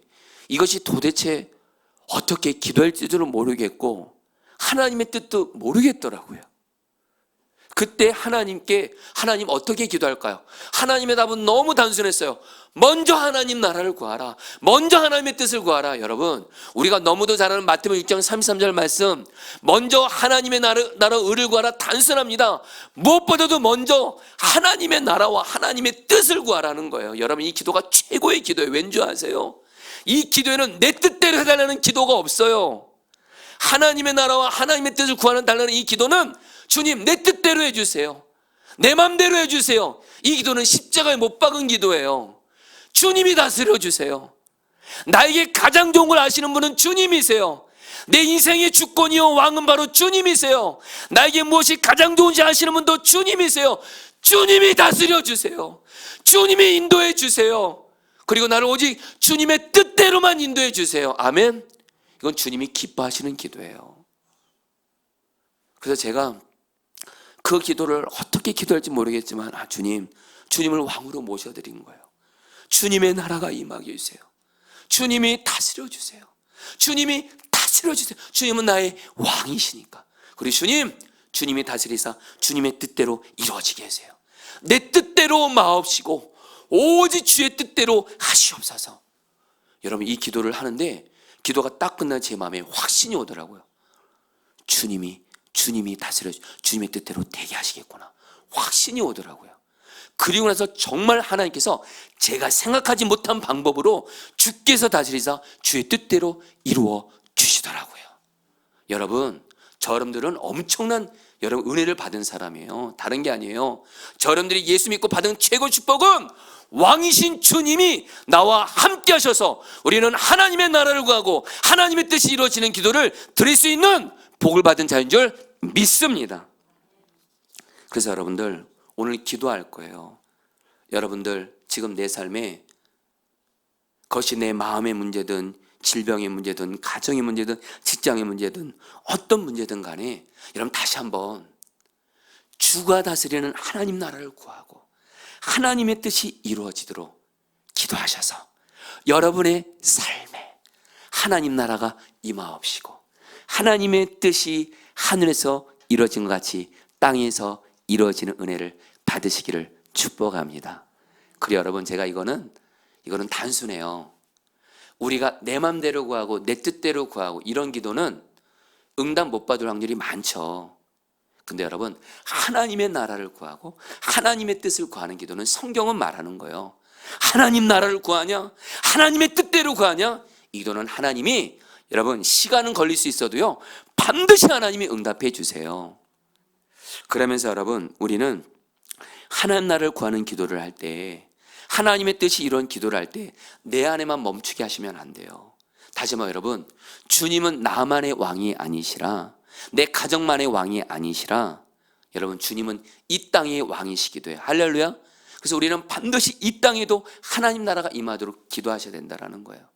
S1: 이것이 도대체 어떻게 기도할지도 모르겠고 하나님의 뜻도 모르겠더라고요. 그때 하나님께, 하나님 어떻게 기도할까요? 하나님의 답은 너무 단순했어요. 먼저 하나님 나라를 구하라. 먼저 하나님의 뜻을 구하라. 여러분, 우리가 너무도 잘 아는 마태복음 6장 33절 말씀, 먼저 하나님의 나라 의를 구하라, 단순합니다. 무엇보다도 먼저 하나님의 나라와 하나님의 뜻을 구하라는 거예요. 여러분, 이 기도가 최고의 기도예요. 왠지 아세요? 이 기도에는 내 뜻대로 해달라는 기도가 없어요. 하나님의 나라와 하나님의 뜻을 구하는 이 기도는 주님 내 뜻대로 해주세요. 내 맘대로 해주세요. 이 기도는 십자가에 못 박은 기도예요. 주님이 다스려 주세요. 나에게 가장 좋은 걸 아시는 분은 주님이세요. 내 인생의 주권이요 왕은 바로 주님이세요. 나에게 무엇이 가장 좋은지 아시는 분도 주님이세요. 주님이 다스려 주세요. 주님이 인도해 주세요. 그리고 나를 오직 주님의 뜻대로만 인도해 주세요. 아멘. 이건 주님이 기뻐하시는 기도예요. 그래서 제가 그 기도를 어떻게 기도할지 모르겠지만, 주님을 왕으로 모셔드린 거예요. 주님의 나라가 임하게 해주세요. 주님이 다스려 주세요. 주님이 다스려 주세요. 주님은 나의 왕이시니까. 그리고 주님이 다스리사 주님의 뜻대로 이루어지게 해주세요. 내 뜻대로 마옵시고 오직 주의 뜻대로 하시옵소서. 여러분, 이 기도를 하는데 기도가 딱 끝난 제 마음에 확신이 오더라고요. 주님이 다스려 주님의 뜻대로 되게 하시겠구나. 확신이 오더라고요. 그리고 나서 정말 하나님께서 제가 생각하지 못한 방법으로 주께서 다스리사 주의 뜻대로 이루어 주시더라고요. 여러분, 여러분들은 엄청난 여러분 은혜를 받은 사람이에요. 다른 게 아니에요. 여러분들이 예수 믿고 받은 최고 축복은 왕이신 주님이 나와 함께 하셔서 우리는 하나님의 나라를 구하고 하나님의 뜻이 이루어지는 기도를 드릴 수 있는 복을 받은 자인 줄 믿습니다. 그래서 여러분들 오늘 기도할 거예요. 여러분들 지금 내 삶에 그것이 내 마음의 문제든 질병의 문제든 가정의 문제든 직장의 문제든 어떤 문제든 간에 여러분 다시 한번 주가 다스리는 하나님 나라를 구하고 하나님의 뜻이 이루어지도록 기도하셔서 여러분의 삶에 하나님 나라가 임하옵시고 하나님의 뜻이 하늘에서 이루어진 것 같이 땅에서 이루어지는 은혜를 받으시기를 축복합니다. 그리고 여러분, 제가 이거는 단순해요. 우리가 내 맘대로 구하고 내 뜻대로 구하고 이런 기도는 응답 못 받을 확률이 많죠. 근데 여러분, 하나님의 나라를 구하고 하나님의 뜻을 구하는 기도는 성경은 말하는 거예요. 하나님 나라를 구하냐? 하나님의 뜻대로 구하냐? 이 기도는 하나님이 여러분 시간은 걸릴 수 있어도요 반드시 하나님이 응답해 주세요. 그러면서 여러분, 우리는 하나님 나라를 구하는 기도를 할 때, 하나님의 뜻이 이런 기도를 할 때 내 안에만 멈추게 하시면 안 돼요. 다시 말해 여러분, 주님은 나만의 왕이 아니시라, 내 가정만의 왕이 아니시라, 여러분 주님은 이 땅의 왕이시기도 해요. 할렐루야. 그래서 우리는 반드시 이 땅에도 하나님 나라가 임하도록 기도하셔야 된다는 거예요.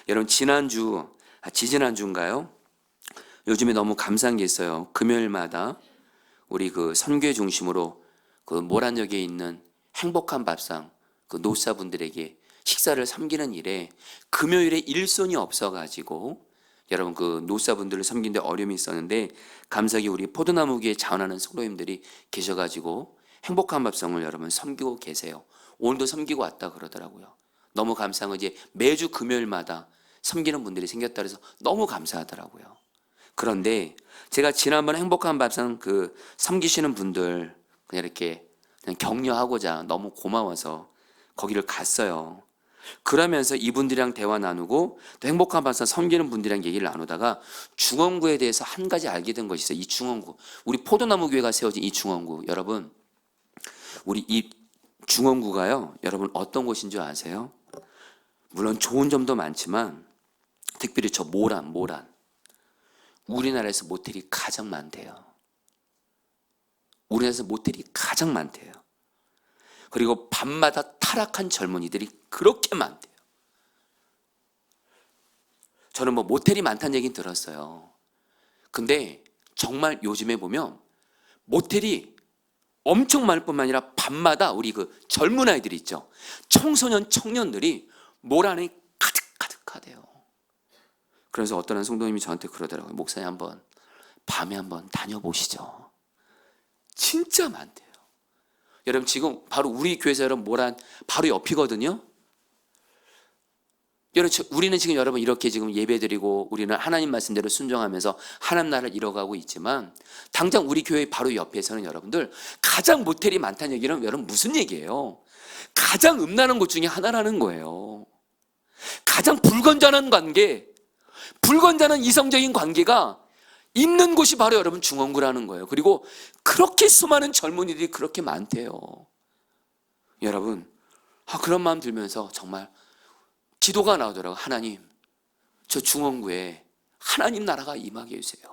S1: 여러분, 지지난주인가요? 요즘에 너무 감사한 게 있어요. 금요일마다 우리 그 선교회 중심으로 그 모란역에 있는 행복한 밥상 그 노사분들에게 식사를 섬기는 일에 금요일에 일손이 없어가지고 여러분 그 노사분들을 섬기는데 어려움이 있었는데 감사하게 우리 포도나무교에 자원하는 성도님들이 계셔가지고 행복한 밥상을 여러분 섬기고 계세요. 오늘도 섬기고 왔다 그러더라고요. 너무 감사한 건 이제 매주 금요일마다 섬기는 분들이 생겼다 그래서 너무 감사하더라고요. 그런데 제가 지난번 행복한 밥상 그 섬기시는 분들 그냥 이렇게 그냥 격려하고자 너무 고마워서 거기를 갔어요. 그러면서 이분들이랑 대화 나누고 또 행복한 밥상 섬기는 분들이랑 얘기를 나누다가 중원구에 대해서 한 가지 알게 된 것이 있어요. 이 중원구, 우리 포도나무 교회가 세워진 이 중원구, 여러분 우리 이 중원구가요 여러분 어떤 곳인 줄 아세요? 물론 좋은 점도 많지만 특별히 저 모란 우리나라에서 모텔이 가장 많대요. 우리나라에서 모텔이 가장 많대요. 그리고 밤마다 타락한 젊은이들이 그렇게 많대요. 저는 뭐 모텔이 많다는 얘기는 들었어요. 근데 정말 요즘에 보면 모텔이 엄청 많을 뿐만 아니라 밤마다 우리 그 젊은 아이들이 있죠. 청소년, 청년들이 몰 안에 가득하대요. 그래서 어떤 성도님이 저한테 그러더라고요. 목사님 밤에 한번 다녀보시죠. 진짜 많대요. 여러분 지금 바로 우리 교회에서 여러분 모란 바로 옆이거든요. 여러분 우리는 지금 여러분 이렇게 지금 예배드리고 우리는 하나님 말씀대로 순종하면서 하나님 나라를 이뤄가고 있지만 당장 우리 교회 바로 옆에서는 여러분들 가장 모텔이 많다는 얘기는 여러분 무슨 얘기예요? 가장 음란한 곳 중에 하나라는 거예요. 가장 불건전한 관계, 불건전한 이성적인 관계가 있는 곳이 바로 여러분 중원구라는 거예요. 그리고 그렇게 수많은 젊은이들이 그렇게 많대요. 여러분 그런 마음 들면서 정말 기도가 나오더라고요. 하나님, 저 중원구에 하나님 나라가 임하게 해주세요.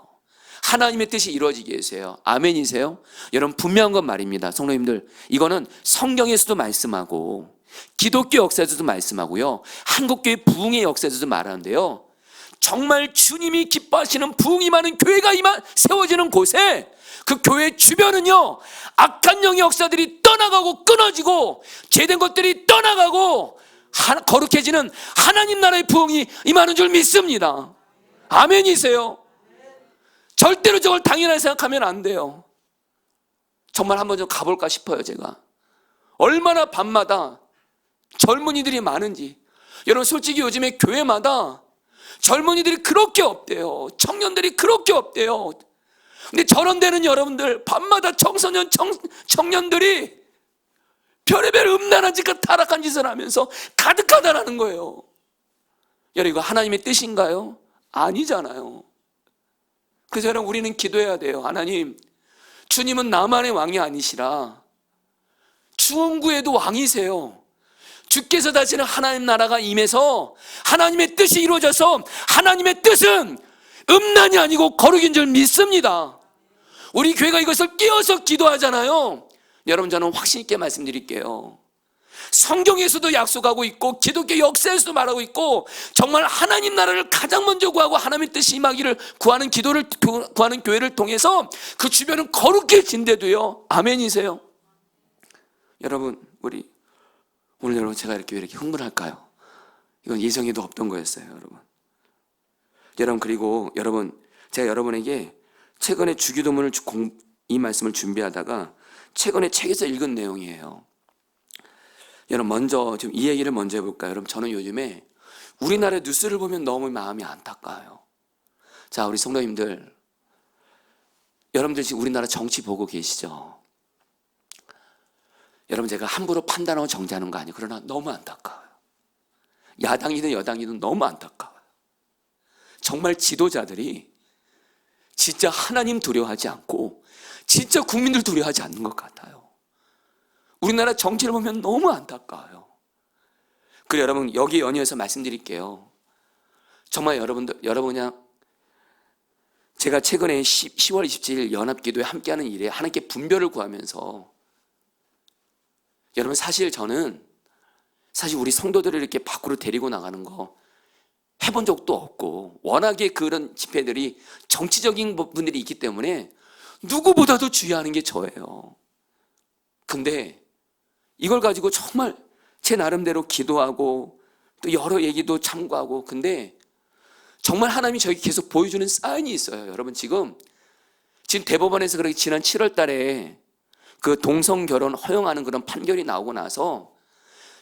S1: 하나님의 뜻이 이루어지게 해주세요. 아멘이세요? 여러분 분명한 건 말입니다. 성도님들, 이거는 성경에서도 말씀하고 기독교 역사에서도 말씀하고요, 한국교회 부흥의 역사에서도 말하는데요, 정말 주님이 기뻐하시는 부흥이 많은 교회가 세워지는 곳에 그 교회 주변은요 악한 영의 역사들이 떠나가고 끊어지고 죄된 것들이 떠나가고 거룩해지는 하나님 나라의 부흥이 임하는 줄 믿습니다. 아멘이세요? 절대로 저걸 당연하게 생각하면 안 돼요. 정말 한번 좀 가볼까 싶어요. 제가 얼마나 밤마다 젊은이들이 많은지. 여러분 솔직히 요즘에 교회마다 젊은이들이 그렇게 없대요. 청년들이 그렇게 없대요. 근데 저런 데는 여러분들 밤마다 청년들이 별의별 음란한 짓과 타락한 짓을 하면서 가득하다라는 거예요. 여러분 이거 하나님의 뜻인가요? 아니잖아요. 그래서 여러분 우리는 기도해야 돼요. 하나님, 주님은 나만의 왕이 아니시라 중원구에도 왕이세요. 주께서 다시는 하나님 나라가 임해서 하나님의 뜻이 이루어져서 하나님의 뜻은 음란이 아니고 거룩인 줄 믿습니다. 우리 교회가 이것을 깨어서 기도하잖아요. 여러분 저는 확신 있게 말씀드릴게요. 성경에서도 약속하고 있고 기독교 역사에서도 말하고 있고 정말 하나님 나라를 가장 먼저 구하고 하나님의 뜻이 임하기를 구하는 기도를 구하는 교회를 통해서 그 주변은 거룩해진대도요. 아멘이세요? 여러분 오늘 여러분 제가 왜 이렇게 흥분할까요? 이건 예정에도 없던 거였어요. 여러분 그리고 여러분 제가 여러분에게 최근에 주기도문을 이 말씀을 준비하다가 최근에 책에서 읽은 내용이에요. 여러분 먼저 좀 이 얘기를 먼저 해볼까요? 여러분 저는 요즘에 우리나라 뉴스를 보면 너무 마음이 안타까워요. 자, 우리 성도님들, 여러분들 지금 우리나라 정치 보고 계시죠? 여러분 제가 함부로 판단하고 정죄하는 거 아니에요. 그러나 너무 안타까워요. 야당이든 여당이든 너무 안타까워요. 정말 지도자들이 진짜 하나님 두려워하지 않고 진짜 국민들 두려워하지 않는 것 같아요. 우리나라 정치를 보면 너무 안타까워요. 그래 여러분 여기 연이어서 말씀드릴게요. 정말 여러분 그냥 제가 최근에 10월 27일 연합기도에 함께하는 일에 하나님께 분별을 구하면서 여러분 저는 우리 성도들을 이렇게 밖으로 데리고 나가는 거 해본 적도 없고 워낙에 그런 집회들이 정치적인 분들이 있기 때문에 누구보다도 주의하는 게 저예요. 근데 이걸 가지고 정말 제 나름대로 기도하고 또 여러 얘기도 참고하고 근데 정말 하나님이 저에게 계속 보여주는 사인이 있어요. 여러분 지금 대법원에서 그렇게 지난 7월 달에 그 동성 결혼 허용하는 그런 판결이 나오고 나서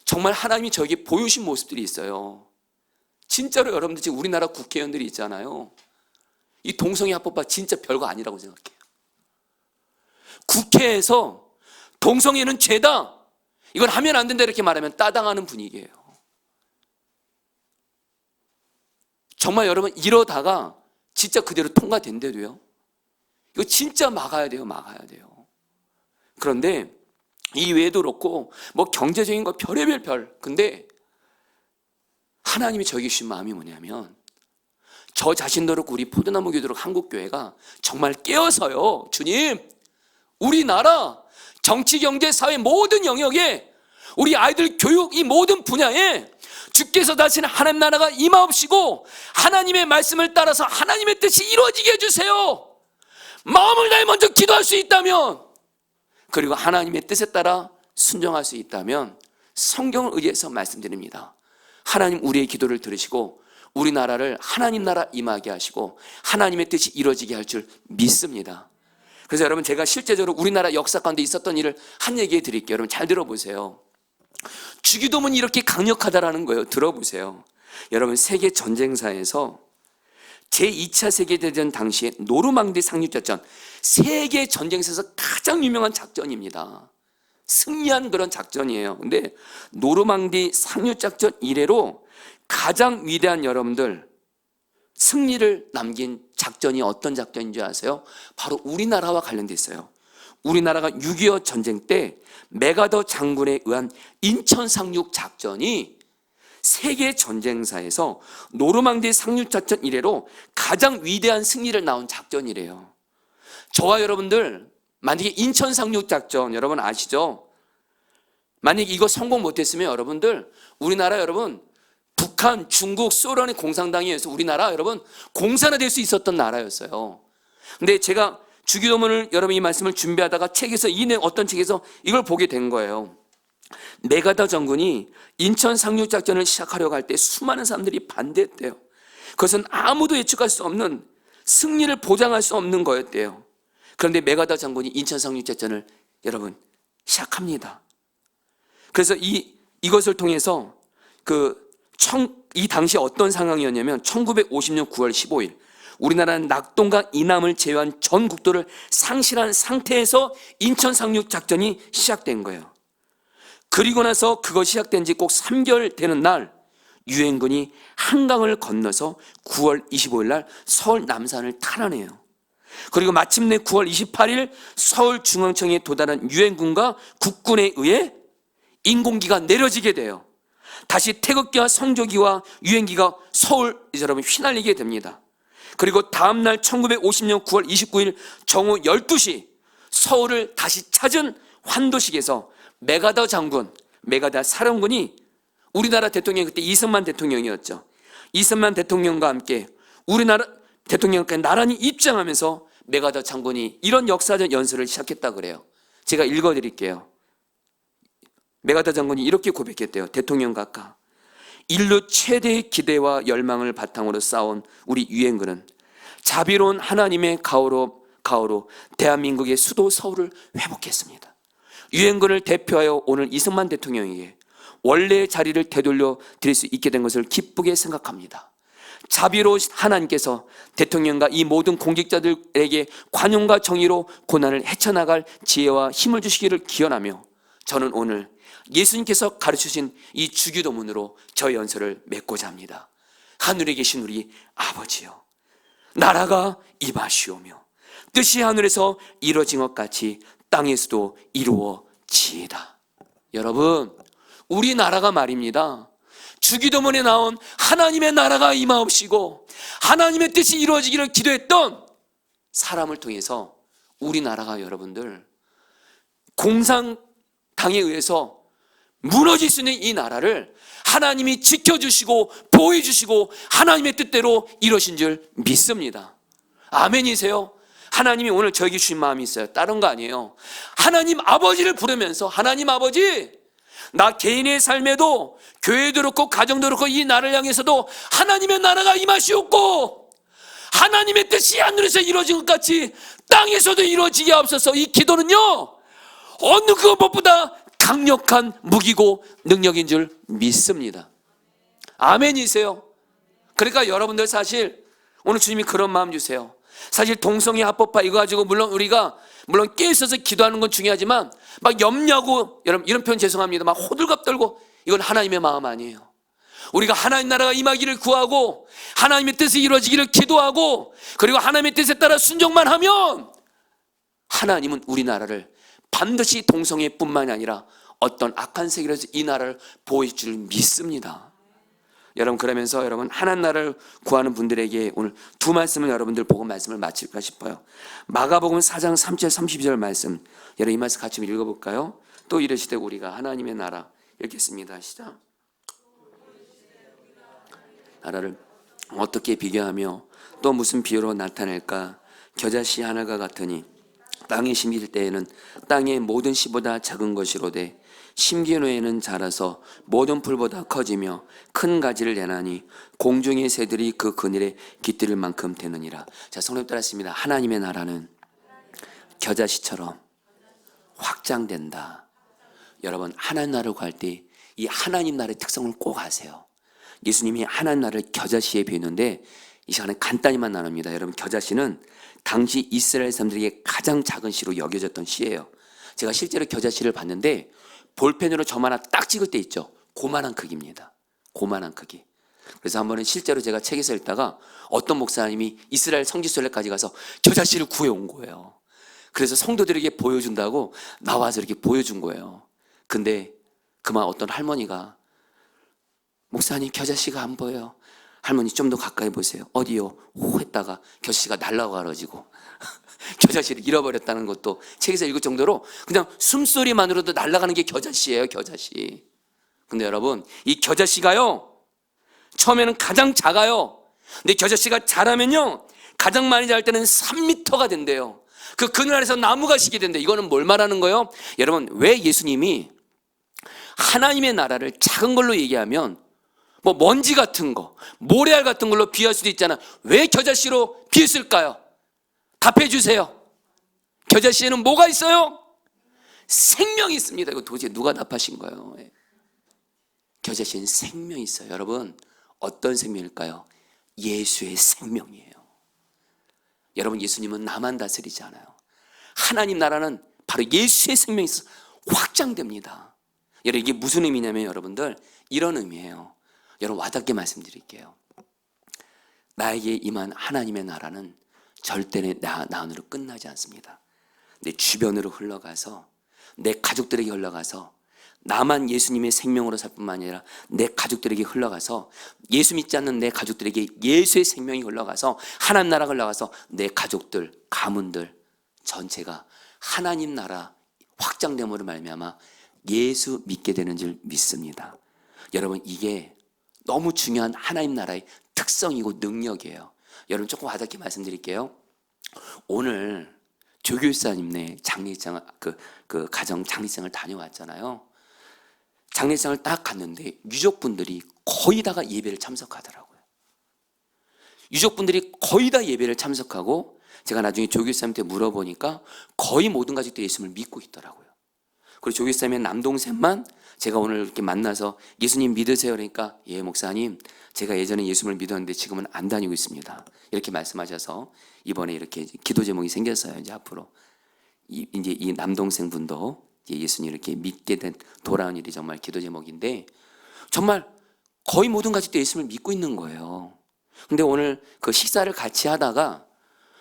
S1: 정말 하나님이 저에게 보여주신 모습들이 있어요. 진짜로 여러분들 지금 우리나라 국회의원들이 있잖아요. 이 동성애 합법화 진짜 별거 아니라고 생각해요. 국회에서 동성애는 죄다, 이건 하면 안 된다 이렇게 말하면 따당하는 분위기예요. 정말 여러분 이러다가 진짜 그대로 통과된대도요. 이거 진짜 막아야 돼요. 그런데 이 외에도 그렇고 뭐 경제적인 거 별의별 근데 하나님이 저에게 주신 마음이 뭐냐면 저 자신도 그렇고 우리 포도나무 교도록 한국교회가 정말 깨어서요. 주님, 우리나라 정치, 경제, 사회 모든 영역에 우리 아이들 교육 이 모든 분야에 주께서 다시는 하나님 나라가 임하옵시고 하나님의 말씀을 따라서 하나님의 뜻이 이루어지게 해주세요. 마음을 다해 먼저 기도할 수 있다면 그리고 하나님의 뜻에 따라 순종할 수 있다면 성경을 의지해서 말씀드립니다. 하나님 우리의 기도를 들으시고 우리나라를 하나님 나라 임하게 하시고 하나님의 뜻이 이루어지게 할 줄 믿습니다. 그래서 여러분 제가 실제적으로 우리나라 역사 가운데 있었던 일을 한 얘기해 드릴게요. 여러분 잘 들어보세요. 주기도문이 이렇게 강력하다라는 거예요. 들어보세요. 여러분 세계 전쟁사에서 제2차 세계대전 당시에 노르망디 상륙작전, 세계 전쟁에서 가장 유명한 작전입니다. 승리한 그런 작전이에요. 근데 노르망디 상륙작전 이래로 가장 위대한 여러분들 승리를 남긴 작전이 어떤 작전인 줄 아세요? 바로 우리나라와 관련돼 있어요. 우리나라가 6.25 전쟁 때 메가더 장군에 의한 인천 상륙 작전이 세계 전쟁사에서 노르망디 상륙 작전 이래로 가장 위대한 승리를 낳은 작전이래요. 저와 여러분들 만약에 인천 상륙 작전 여러분 아시죠? 만약에 이거 성공 못했으면 여러분들 우리나라 여러분 북한, 중국, 소련의 공산당에 의해서 우리나라 여러분 공산화될 수 있었던 나라였어요. 근데 제가 주기도문을 여러분 이 말씀을 준비하다가 책에서 어떤 책에서 이걸 보게 된 거예요. 메가더 장군이 인천 상륙 작전을 시작하려고 할 때 수많은 사람들이 반대했대요. 그것은 아무도 예측할 수 없는 승리를 보장할 수 없는 거였대요. 그런데 메가더 장군이 인천 상륙 작전을 여러분 시작합니다.
S2: 그래서 이것을 통해서 이 당시 어떤 상황이었냐면 1950년 9월 15일 우리나라는 낙동강 이남을 제외한 전 국도를 상실한 상태에서 인천 상륙 작전이 시작된 거예요. 그리고 나서 그것이 시작된 지 꼭 3개월 되는 날 유엔군이 한강을 건너서 9월 25일 날 서울 남산을 탈환해요. 그리고 마침내 9월 28일 서울중앙청에 도달한 유엔군과 국군에 의해 인공기가 내려지게 돼요. 다시 태극기와 성조기와 유엔기가 서울 여러분 휘날리게 됩니다. 그리고 다음날 1950년 9월 29일 정오 12시 서울을 다시 찾은 환도식에서 메가더 장군, 메가더 사령군이 우리나라 대통령이 그때 이승만 대통령이었죠. 이승만 대통령과 함께 우리나라 대통령과 나란히 입장하면서 메가더 장군이 이런 역사적 연설을 시작했다 그래요. 제가 읽어드릴게요. 메가더 장군이 이렇게 고백했대요. 대통령 각하, 인류 최대의 기대와 열망을 바탕으로 쌓아온 우리 유엔군은 자비로운 하나님의 가호로 대한민국의 수도 서울을 회복했습니다. 유엔군을 대표하여 오늘 이승만 대통령에게 원래의 자리를 되돌려 드릴 수 있게 된 것을 기쁘게 생각합니다. 자비로우신 하나님께서 대통령과 이 모든 공직자들에게 관용과 정의로 고난을 헤쳐나갈 지혜와 힘을 주시기를 기원하며 저는 오늘 예수님께서 가르치신 이 주기도문으로 저의 연설을 맺고자 합니다. 하늘에 계신 우리 아버지여, 나라가 임하시오며 뜻이 하늘에서 이루어진 것 같이 땅에서도 이루어지이다. 여러분, 우리나라가 말입니다, 주기도문에 나온 하나님의 나라가 임하옵시고 하나님의 뜻이 이루어지기를 기도했던 사람을 통해서 우리나라가 여러분들 공산당에 의해서 무너질 수 있는 이 나라를 하나님이 지켜주시고 보호해주시고 하나님의 뜻대로 이루어진 줄 믿습니다. 아멘이세요? 하나님이 오늘 저에게 주신 마음이 있어요. 다른 거 아니에요. 하나님 아버지를 부르면서 하나님 아버지, 나 개인의 삶에도 교회도 그렇고 가정도 그렇고 이 나라를 향해서도 하나님의 나라가 임하시옵고 하나님의 뜻이 하늘에서 이루어진 것 같이 땅에서도 이루어지게 하옵소서. 이 기도는요 어느 것보다 강력한 무기고 능력인 줄 믿습니다. 아멘이세요? 그러니까 여러분들 사실 오늘 주님이 그런 마음 주세요. 사실 동성애 합법화 이거 가지고 물론 우리가 깨어있어서 기도하는 건 중요하지만 막 염려하고, 여러분 이런 표현 죄송합니다, 막 호들갑 떨고, 이건 하나님의 마음 아니에요. 우리가 하나님 나라가 임하기를 구하고 하나님의 뜻이 이루어지기를 기도하고 그리고 하나님의 뜻에 따라 순종만 하면 하나님은 우리나라를 반드시 동성애뿐만이 아니라 어떤 악한 세계에서 이 나라를 보호해 줄 믿습니다. 여러분, 그러면서 여러분 하나님 나라를 구하는 분들에게 오늘 두 말씀을 여러분들 보고 말씀을 마칠까 싶어요. 마가복음 4장 3절 32절 말씀, 여러분 이 말씀 같이 읽어볼까요? 또 이르시되 우리가 하나님의 나라, 읽겠습니다. 시작. 나라를 어떻게 비교하며 또 무슨 비유로 나타낼까? 겨자씨 하나가 같으니 땅에 심길 때에는 땅의 모든 씨보다 작은 것이로되 심긴 후에는 자라서 모든 풀보다 커지며 큰 가지를 내나니 공중의 새들이 그 그늘에 깃들일 만큼 되느니라. 자, 성령 따랐습니다. 하나님의 나라는 겨자씨처럼 확장된다. 여러분, 하나님 나라를 구할 때 이 하나님 나라의 특성을 꼭 아세요. 예수님이 하나님 나라를 겨자씨에 비유했는데 이 시간에 간단히만 나눕니다. 여러분, 겨자씨는 당시 이스라엘 사람들에게 가장 작은 씨로 여겨졌던 씨예요. 제가 실제로 겨자씨를 봤는데 볼펜으로 점 하나 딱 찍을 때 있죠. 고만한 크기입니다. 고만한 크기. 그래서 한 번은 실제로 제가 책에서 읽다가 어떤 목사님이 이스라엘 성지순례까지 가서 겨자씨를 구해온 거예요. 그래서 성도들에게 보여준다고 나와서 이렇게 보여준 거예요. 근데 그만 어떤 할머니가 목사님 겨자씨가 안 보여요. 할머니 좀 더 가까이 보세요. 어디요? 호 했다가 겨자씨가 날아가가지고 겨자씨를 잃어버렸다는 것도 책에서 읽을 정도로 그냥 숨소리만으로도 날아가는 게 겨자씨예요. 겨자씨. 근데 여러분, 이 겨자씨가요 처음에는 가장 작아요. 근데 겨자씨가 자라면요 가장 많이 자랄 때는 3m가 된대요. 그 그늘 아래서 나무가 시게 된대. 이거는 뭘 말하는 거예요? 여러분, 왜 예수님이 하나님의 나라를 작은 걸로 얘기하면 뭐 먼지 같은 거, 모래알 같은 걸로 비유할 수도 있잖아. 왜 겨자씨로 비유했을까요? 답해 주세요. 겨자씨에는 뭐가 있어요? 생명이 있습니다. 이거 도대체 누가 답하신 거예요? 예. 겨자씨는 생명이 있어요. 여러분, 어떤 생명일까요? 예수의 생명이에요. 여러분, 예수님은 나만 다스리지 않아요. 하나님 나라는 바로 예수의 생명이 있어서 확장됩니다. 여러분, 이게 무슨 의미냐면 여러분들 이런 의미예요. 여러분, 와닿게 말씀드릴게요. 나에게 임한 하나님의 나라는 절대 나 안으로 끝나지 않습니다. 내 주변으로 흘러가서 내 가족들에게 흘러가서 나만 예수님의 생명으로 살 뿐만 아니라 내 가족들에게 흘러가서 예수 믿지 않는 내 가족들에게 예수의 생명이 흘러가서 하나님 나라가 흘러가서 내 가족들, 가문들 전체가 하나님 나라 확장됨으로 말미암아 예수 믿게 되는 줄 믿습니다. 여러분, 이게 너무 중요한 하나님 나라의 특성이고 능력이에요. 여러분, 조금 와닿게 말씀드릴게요. 오늘 조교사님네 장례장 그 가정 장례장을 다녀왔잖아요. 장례장을 딱 갔는데 유족분들이 거의 다가 예배를 참석하더라고요. 유족분들이 거의 다 예배를 참석하고 제가 나중에 조교사님한테 물어보니까 거의 모든 가족들이 예수님을 믿고 있더라고요. 그리고 조교사님의 남동생만 제가 오늘 이렇게 만나서 예수님 믿으세요 그러니까 예 목사님 제가 예전에 예수님을 믿었는데 지금은 안 다니고 있습니다. 이렇게 말씀하셔서 이번에 이렇게 기도 제목이 생겼어요. 이제 앞으로 이제 이 남동생 분도 예수님 이렇게 믿게 된 돌아온 일이 정말 기도 제목인데 정말 거의 모든 가족들이 예수님을 믿고 있는 거예요. 근데 오늘 그 식사를 같이 하다가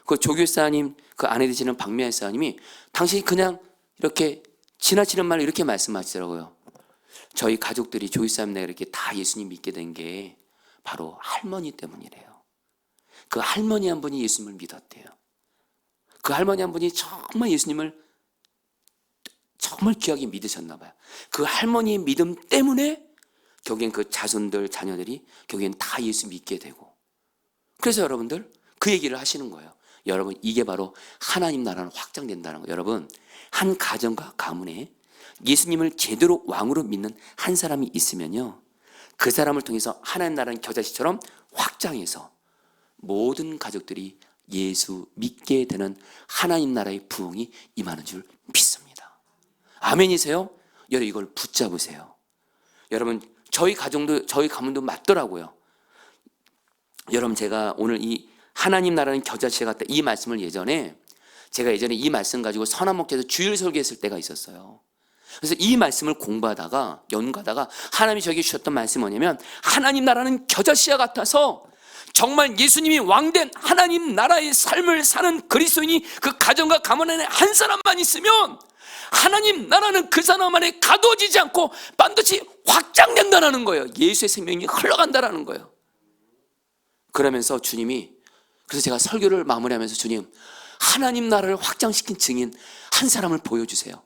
S2: 그 조교사님 그 아내 되시는 박미아 사님이 당신이 그냥 이렇게 지나치는 말로 이렇게 말씀하시더라고요. 저희 가족들이 조교사님네 이렇게 다 예수님 믿게 된 게 바로 할머니 때문이래요. 그 할머니 한 분이 예수님을 믿었대요. 그 할머니 한 분이 정말 예수님을 정말 귀하게 믿으셨나 봐요. 그 할머니의 믿음 때문에 결국엔 그 자손들, 자녀들이 결국엔 다 예수 믿게 되고 그래서 여러분들 그 얘기를 하시는 거예요. 여러분, 이게 바로 하나님 나라는 확장된다는 거예요. 여러분, 한 가정과 가문에 예수님을 제대로 왕으로 믿는 한 사람이 있으면요, 그 사람을 통해서 하나님 나라는 겨자씨처럼 확장해서 모든 가족들이 예수 믿게 되는 하나님 나라의 부흥이 임하는 줄 믿습니다. 아멘이세요? 여러분, 이걸 붙잡으세요. 여러분, 저희 가정도 저희 가문도 맞더라고요. 여러분, 제가 오늘 이 하나님 나라는 겨자씨 같다 이 말씀을 제가 예전에 이 말씀 가지고 선한목회에서 주일 설교했을 때가 있었어요. 그래서 이 말씀을 공부하다가 연구하다가 하나님이 저에게 주셨던 말씀이 뭐냐면 하나님 나라는 겨자씨와 같아서 정말 예수님이 왕된 하나님 나라의 삶을 사는 그리스도인이 그 가정과 가문 안에 한 사람만 있으면 하나님 나라는 그 사람 안에 가두어지지 않고 반드시 확장된다는 거예요. 예수의 생명이 흘러간다는 거예요. 그러면서 주님이, 그래서 제가 설교를 마무리하면서 주님, 하나님 나라를 확장시킨 증인 한 사람을 보여주세요.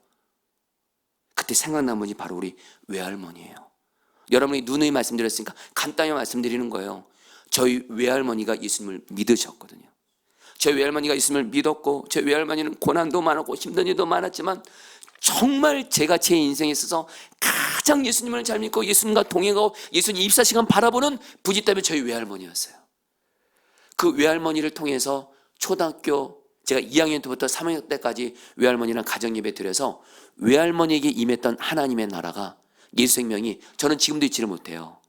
S2: 그때 생각난 분이 바로 우리 외할머니예요. 여러분이 누누이 말씀드렸으니까 간단히 말씀드리는 거예요. 저희 외할머니가 예수님을 믿으셨거든요. 저희 외할머니가 예수님을 믿었고 저희 외할머니는 고난도 많았고 힘든 일도 많았지만 정말 제가 제 인생에 있어서 가장 예수님을 잘 믿고 예수님과 동행하고 예수님 24시간 바라보는 부짓담이 저희 외할머니였어요. 그 외할머니를 통해서 초등학교 제가 2학년 때부터 3학년 때까지 외할머니랑 가정예배 드려서 외할머니에게 임했던 하나님의 나라가 예수 생명이 저는 지금도 잊지를 못해요.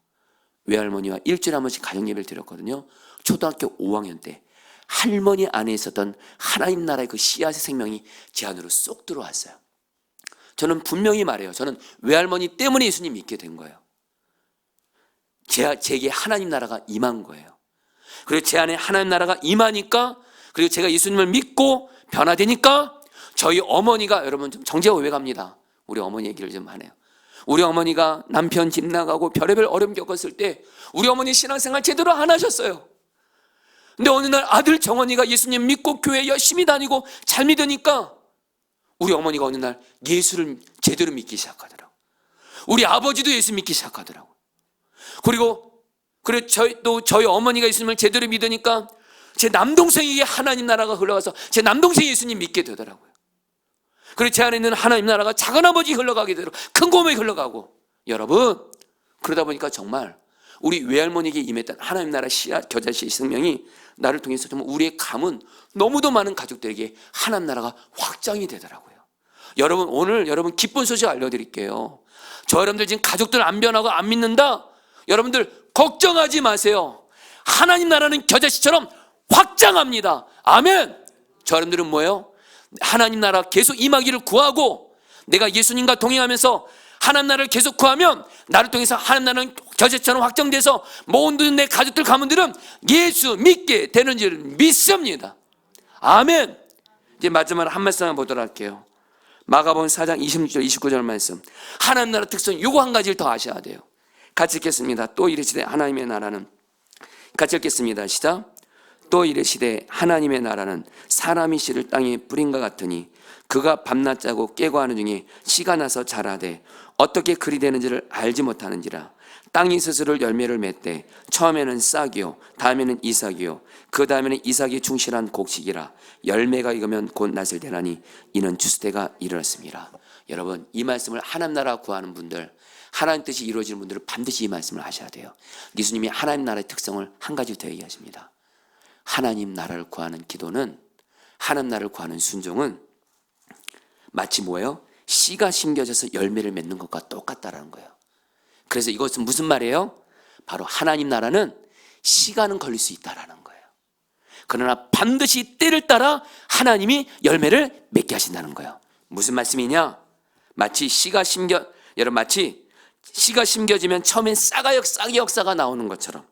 S2: 외할머니와 일주일에 한 번씩 가정예배를 드렸거든요. 초등학교 5학년 때 할머니 안에 있었던 하나님 나라의 그 씨앗의 생명이 제 안으로 쏙 들어왔어요. 저는 분명히 말해요. 저는 외할머니 때문에 예수님 믿게 된 거예요. 제게 하나님 나라가 임한 거예요. 그리고 제 안에 하나님 나라가 임하니까, 그리고 제가 예수님을 믿고 변화되니까 저희 어머니가, 여러분 좀 정제가 왜 갑니다. 우리 어머니 얘기를 좀 하네요. 우리 어머니가 남편 집 나가고 별의별 어려움 겪었을 때 우리 어머니 신앙생활 제대로 안 하셨어요. 근데 어느 날 아들 정원이가 예수님 믿고 교회 열심히 다니고 잘 믿으니까 우리 어머니가 어느 날 예수를 제대로 믿기 시작하더라고요. 우리 아버지도 예수 믿기 시작하더라고요. 그리고 저희 어머니가 예수님을 제대로 믿으니까 제 남동생에게 하나님 나라가 흘러가서 제 남동생이 예수님 믿게 되더라고요. 그리고 제 안에 있는 하나님 나라가 작은아버지 흘러가게 되고 큰 고모에 흘러가고, 여러분 그러다 보니까 정말 우리 외할머니에게 임했던 하나님 나라 씨앗 겨자씨의 생명이 나를 통해서 정말 우리의 가문 너무도 많은 가족들에게 하나님 나라가 확장이 되더라고요. 여러분, 오늘 여러분 기쁜 소식 알려드릴게요. 저 여러분들 지금 가족들 안 변하고 안 믿는다? 여러분들 걱정하지 마세요. 하나님 나라는 겨자씨처럼 확장합니다. 아멘. 저 여러분들은 뭐예요? 하나님 나라 계속 임하기를 구하고, 내가 예수님과 동행하면서 하나님 나라를 계속 구하면 나를 통해서 하나님 나라는 겨자씨처럼 확장돼서 모든 내 가족들 가문들은 예수 믿게 되는 줄 믿습니다. 아멘. 이제 마지막으로 한 말씀만 보도록 할게요. 마가복음 4장 26절 29절 말씀. 하나님 나라 특성 요거 한 가지를 더 아셔야 돼요. 같이 읽겠습니다. 또 이르시되 하나님의 나라는, 같이 읽겠습니다. 시작. 또 이르시되 하나님의 나라는 사람이 씨를 땅에 뿌린 것 같으니 그가 밤낮 자고 깨고 하는 중에 씨가 나서 자라되 어떻게 그리 되는지를 알지 못하는지라. 땅이 스스로 열매를 맺되 처음에는 싹이요 다음에는 이삭이요 그 다음에는 이삭이 충실한 곡식이라. 열매가 익으면 곧 낫을 대나니 이는 추수때가 이르렀습니다. 여러분, 이 말씀을 하나님 나라 구하는 분들, 하나님 뜻이 이루어지는 분들은 반드시 이 말씀을 하셔야 돼요. 예수님이 하나님 나라의 특성을 한 가지 더 얘기하십니다. 하나님 나라를 구하는 기도는, 하나님 나라를 구하는 순종은 마치 뭐예요? 씨가 심겨져서 열매를 맺는 것과 똑같다라는 거예요. 그래서 이것은 무슨 말이에요? 바로 하나님 나라는 시간은 걸릴 수 있다라는 거예요. 그러나 반드시 때를 따라 하나님이 열매를 맺게 하신다는 거예요. 무슨 말씀이냐? 마치 씨가 심겨지면 처음엔 싹의 역사가 나오는 것처럼,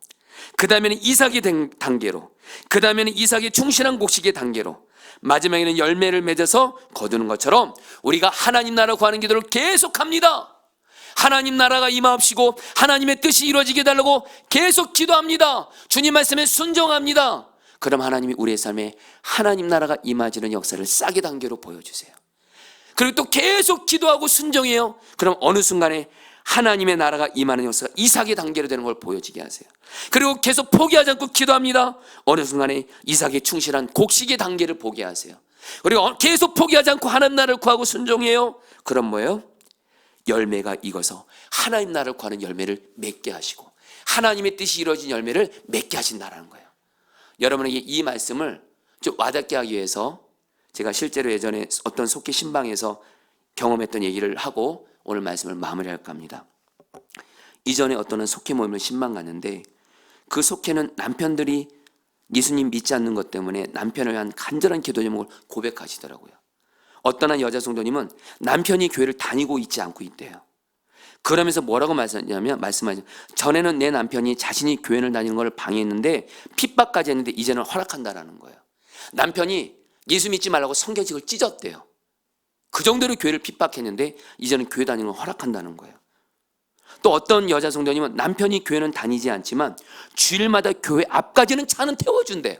S2: 그 다음에는 이삭이 된 단계로, 그 다음에는 이삭의 충실한 곡식의 단계로, 마지막에는 열매를 맺어서 거두는 것처럼 우리가 하나님 나라 구하는 기도를 계속합니다. 하나님 나라가 임하옵시고 하나님의 뜻이 이루어지게 해달라고 계속 기도합니다. 주님 말씀에 순종합니다. 그럼 하나님이 우리의 삶에 하나님 나라가 임하지는 역사를 싹의 단계로 보여주세요. 그리고 또 계속 기도하고 순종해요. 그럼 어느 순간에 하나님의 나라가 임하는 역사가 이삭의 단계로 되는 걸 보여지게 하세요. 그리고 계속 포기하지 않고 기도합니다. 어느 순간에 이삭의 충실한 곡식의 단계를 보게 하세요. 그리고 계속 포기하지 않고 하나님 나라를 구하고 순종해요. 그럼 뭐예요? 열매가 익어서 하나님 나라를 구하는 열매를 맺게 하시고 하나님의 뜻이 이루어진 열매를 맺게 하신다는 거예요. 여러분에게 이 말씀을 좀 와닿게 하기 위해서 제가 실제로 예전에 어떤 속회 신방에서 경험했던 얘기를 하고 오늘 말씀을 마무리할까 합니다. 이전에 어떤 속회 모임을 신방 갔는데, 그 속회는 남편들이 예수님 믿지 않는 것 때문에 남편을 위한 간절한 기도 제목을 고백하시더라고요. 어떤 한 여자 성도님은 남편이 교회를 다니고 있지 않고 있대요. 그러면서 뭐라고 말씀하죠. 전에는 내 남편이 자신이 교회를 다니는 걸 방해했는데 핍박까지 했는데 이제는 허락한다라는 거예요. 남편이 예수 믿지 말라고 성경책을 찢었대요. 그 정도로 교회를 핍박했는데 이제는 교회 다니는 걸 허락한다는 거예요. 또 어떤 여자 성도님은 남편이 교회는 다니지 않지만 주일마다 교회 앞까지는 차는 태워준대요.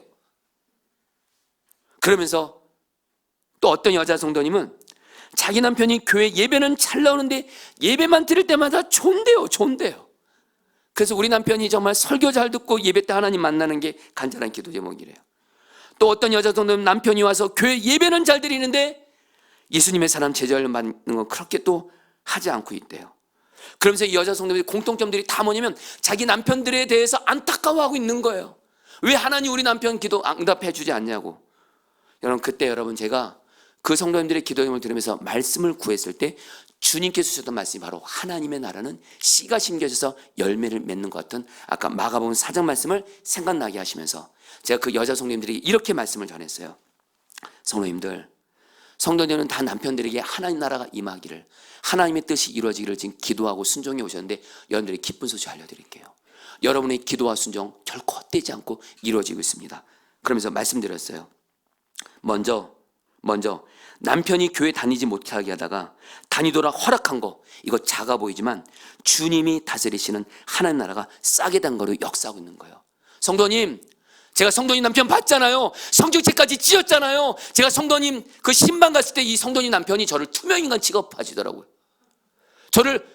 S2: 그러면서 또 어떤 여자 성도님은 자기 남편이 교회 예배는 잘 나오는데 예배만 드릴 때마다 좋은데요. 그래서 우리 남편이 정말 설교 잘 듣고 예배 때 하나님 만나는 게 간절한 기도 제목이래요. 또 어떤 여자 성도는 남편이 와서 교회 예배는 잘 드리는데 예수님의 사람 제자를 만나는 건 그렇게 또 하지 않고 있대요. 그러면서 이 여자 성도들의 공통점들이 다 뭐냐면 자기 남편들에 대해서 안타까워하고 있는 거예요. 왜 하나님 우리 남편 기도 응답해 주지 않냐고. 그때 여러분 제가 그 성도님들의 기도 제목을 들으면서 말씀을 구했을 때 주님께서 주셨던 말씀이 바로 하나님의 나라는 씨가 심겨져서 열매를 맺는 것 같은 아까 마가복음 4장 말씀을 생각나게 하시면서 제가 그 여자 성도님들이 이렇게 말씀을 전했어요. 성도님들은 다 남편들에게 하나님 나라가 임하기를, 하나님의 뜻이 이루어지기를 지금 기도하고 순종해 오셨는데 여러분들이 기쁜 소식 알려드릴게요. 여러분의 기도와 순종 결코 헛되지 않고 이루어지고 있습니다. 그러면서 말씀드렸어요. 먼저 남편이 교회 다니지 못하게 하다가 다니도록 허락한 거, 이거 작아 보이지만 주님이 다스리시는 하나님 나라가 싹의 단거로 역사하고 있는 거예요. 성도님, 제가 성도님 남편 봤잖아요. 성경책까지 찢었잖아요. 제가 성도님 그 신방 갔을 때 이 성도님 남편이 저를 투명인간 취급하시더라고요. 저를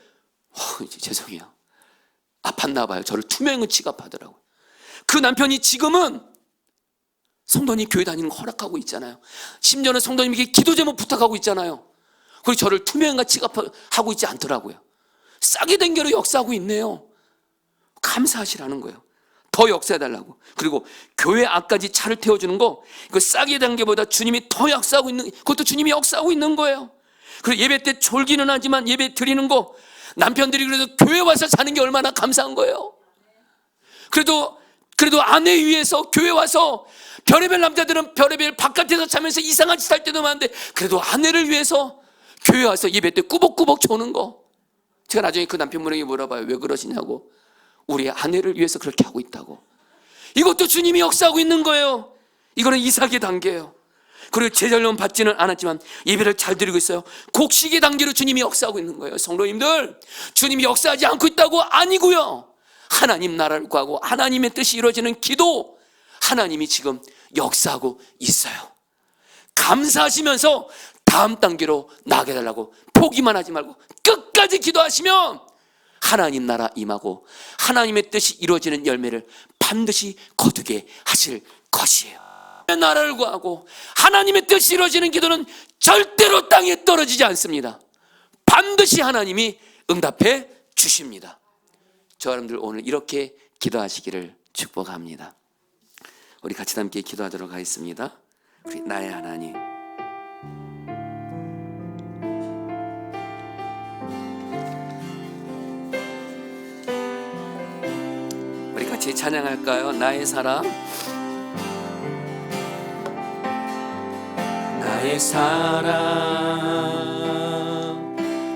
S2: 죄송해요. 아팠나 봐요. 저를 투명인간 취급하더라고요. 그 남편이 지금은 성도님 교회 다니는 거 허락하고 있잖아요. 심지어는 성도님에게 기도 제목 부탁하고 있잖아요. 그리고 저를 투명인간 취급하고 있지 않더라고요. 싹이 된 게로 역사하고 있네요. 감사하시라는 거예요. 더 역사해달라고. 그리고 교회 앞까지 차를 태워주는 거, 이거 싹의 단계보다 주님이 더 역사하고 있는, 그것도 주님이 역사하고 있는 거예요. 그리고 예배 때 졸기는 하지만 예배 드리는 거, 남편들이 그래도 교회 와서 자는 게 얼마나 감사한 거예요. 그래도 아내 위해서 교회 와서, 별의별 남자들은 별의별 바깥에서 자면서 이상한 짓 할 때도 많은데 그래도 아내를 위해서 교회 와서 예배 때 꾸벅꾸벅 조는 거. 제가 나중에 그 남편분에게 물어봐요. 왜 그러시냐고. 우리 아내를 위해서 그렇게 하고 있다고. 이것도 주님이 역사하고 있는 거예요. 이거는 이삭의 단계예요. 그리고 제절론 받지는 않았지만 예배를 잘 드리고 있어요. 곡식의 단계로 주님이 역사하고 있는 거예요. 성도님들, 주님이 역사하지 않고 있다고? 아니고요. 하나님 나라를 구하고 하나님의 뜻이 이루어지는 기도, 하나님이 지금 역사하고 있어요. 감사하시면서 다음 단계로 나아가 달라고 포기만 하지 말고 끝까지 기도하시면 하나님 나라 임하고 하나님의 뜻이 이루어지는 열매를 반드시 거두게 하실 것이에요. 나라를 구하고 하나님의 뜻이 이루어지는 기도는 절대로 땅에 떨어지지 않습니다. 반드시 하나님이 응답해 주십니다. 저 여러분들 오늘 이렇게 기도하시기를 축복합니다. 우리 같이 함께 기도하도록 하겠습니다. 우리 나의 하나님, 우리 같이 찬양할까요? 나의 사랑, 나의 사랑,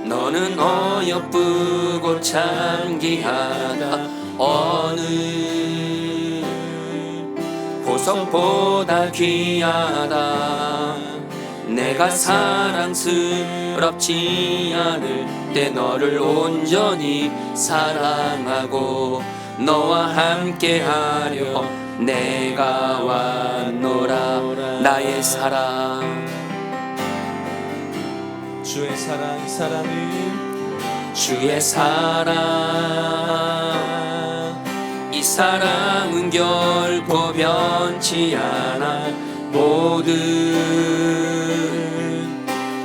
S2: 너는 어여쁘고 참기하다. 어느 보석보다 귀하다. 내가 사랑스럽지 않을 때 너를 온전히 사랑하고 너와 함께하려 내가 왔노라. 나의 사랑,
S3: 주의 사랑, 이 사랑은
S2: 주의 사랑, 이 사랑은 결코 변치 않아. 모든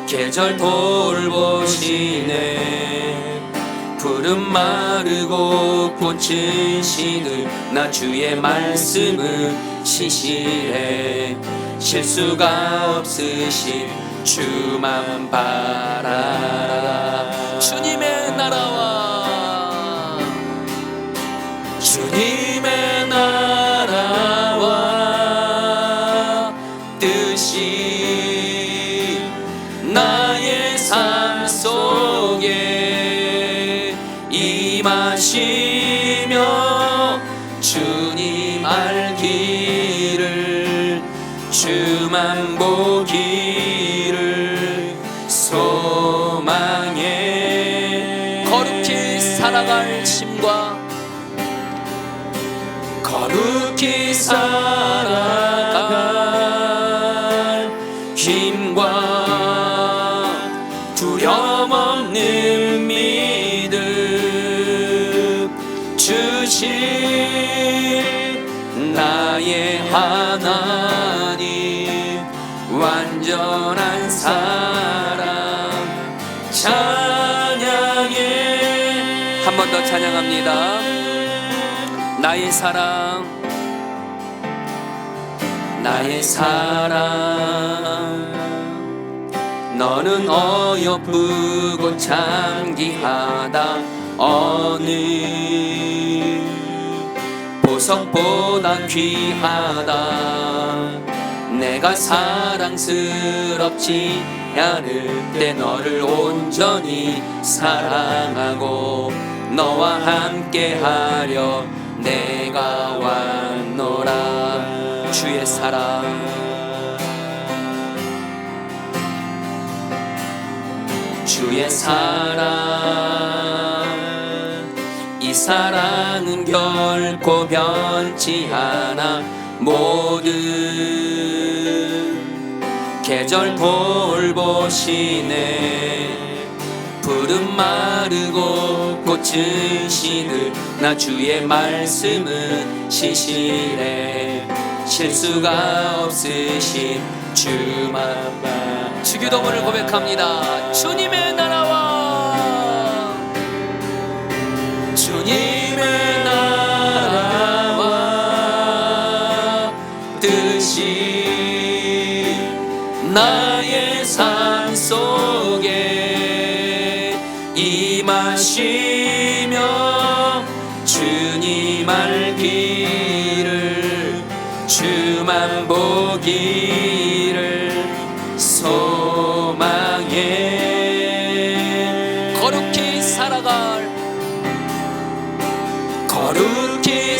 S2: 계절 돌보시네. 푸른 마르고 꽃은 시들 나 주의 말씀은 시시해. 실수가 없으신 주만 바라라. 주님의 나라와 주님의 나라와 뜻이 나의 삶 속에 임하시며 주님 알기를 주만 보기를 소망해. 거룩히 살아갈 힘과 거룩히 살아갈 힘과 두려움 없는 믿음 주신 나의 하나님, 완전한 사랑 찬양해. 한 번 더 찬양합니다. 나의 사랑, 나의 사랑, 너는 어여쁘고 참기하다. 어느 보석보다 귀하다. 내가 사랑스럽지 않을 때 너를 온전히 사랑하고 너와 함께하려 내가 왔노라. 주의 사랑, 주의 사랑, 이 사랑은 결코 변치 않아. 모든 계절 돌보시네. 푸른 마르고 꽃은 시들 나 주의 말씀은 시시해. 실수가 없으신 주만 봐. 주기도문을 고백합니다. 주님의 나라와 주님의 나라와 뜻이 나의 삶 속에 임하시며 주님 알기를 주만 보기를 소망해 거룩히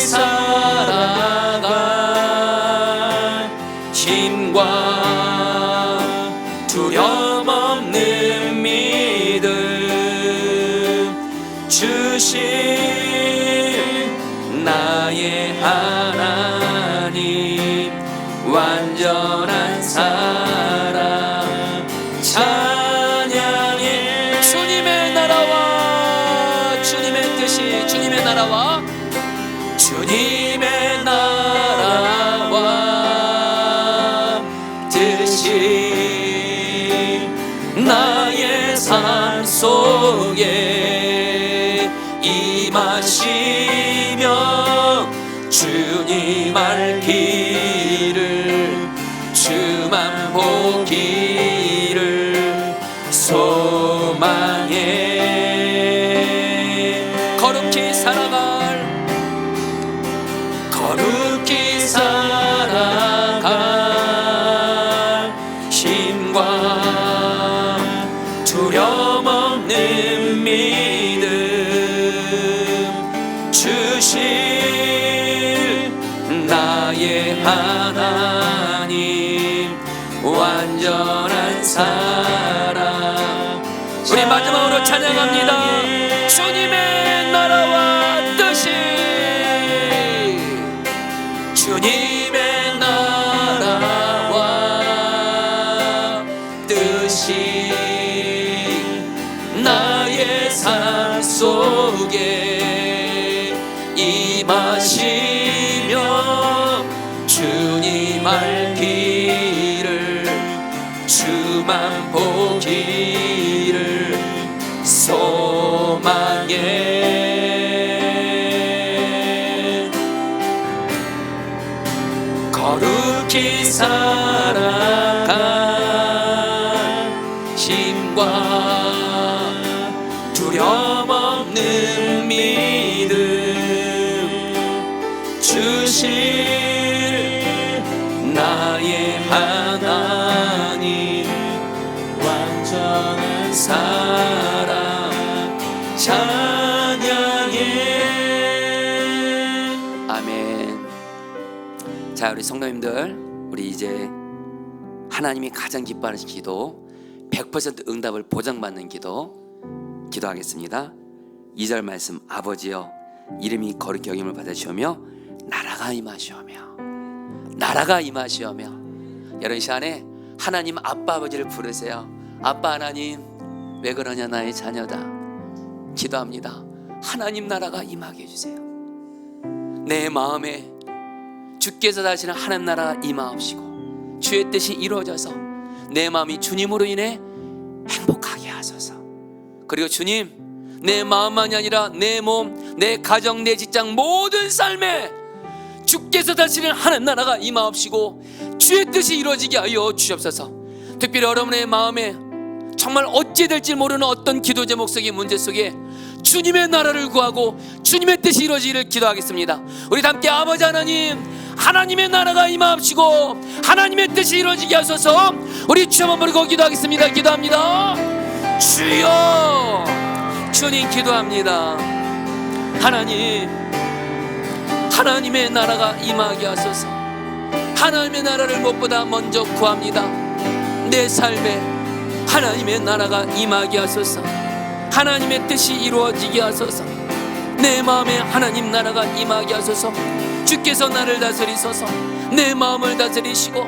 S2: 살아갈 힘과 두려움 없는 믿음 주신 나의 하나님 완전한 사랑 찬양해 주님의 나라와 주님의 뜻이 주님의 나라와 주님의 나라와 뜻이 나의 삶 속에 임하시며 주님 알기를 주만 보기를 소망해 거룩히 살아갈 힘과 두려움 없는 믿음 주실 나의 하나님 완전한 사랑 우리 마지막으로 찬양합니다. 주님의 나라와 뜻이 주님의 나라와 뜻이 나의 삶 속에 임하시며 주님 알기를 주만 보기를 소망해 거룩히 살아갈 힘과 두려움 없는 믿음 주실 나의 하나님 완전한 사랑 찬양해 아멘. 자, 우리 성도님들, 우리 이제 하나님이 가장 기뻐하는 기도 100% 응답을 보장받는 기도하겠습니다. 2절 말씀, 아버지여 이름이 거룩히 여김을 받으시오며 나라가 임하시오며 여러분 시간에 하나님 아빠 아버지를 부르세요. 아빠 하나님 왜 그러냐 나의 자녀다 기도합니다. 하나님 나라가 임하게 해주세요. 내 마음에 주께서 다시는 하나님 나라가 임하옵시고 주의 뜻이 이루어져서 내 마음이 주님으로 인해 행복하게 하소서. 그리고 주님 내 마음만이 아니라 내 몸, 내 가정, 내 직장 모든 삶에 주께서 다시는 하나님 나라가 임하옵시고 주의 뜻이 이루어지게 하여 주옵소서. 특별히 여러분의 마음에 정말 어찌 될지 모르는 어떤 기도 제목 속의 문제 속에 주님의 나라를 구하고 주님의 뜻이 이루어지기를 기도하겠습니다. 우리 함께 아버지 하나님, 하나님의 나라가 임하옵시고 하나님의 뜻이 이루어지게 하소서. 우리 주여 한번 부르고 기도하겠습니다. 기도합니다. 주여, 주님 기도합니다. 하나님, 하나님의 나라가 임하게 하소서. 하나님의 나라를 무엇보다 먼저 구합니다. 내 삶에 하나님의 나라가 임하게 하소서. 하나님의 뜻이 이루어지게 하소서. 내 마음에 하나님 나라가 임하게 하소서. 주께서 나를 다스리소서. 내 마음을 다스리시고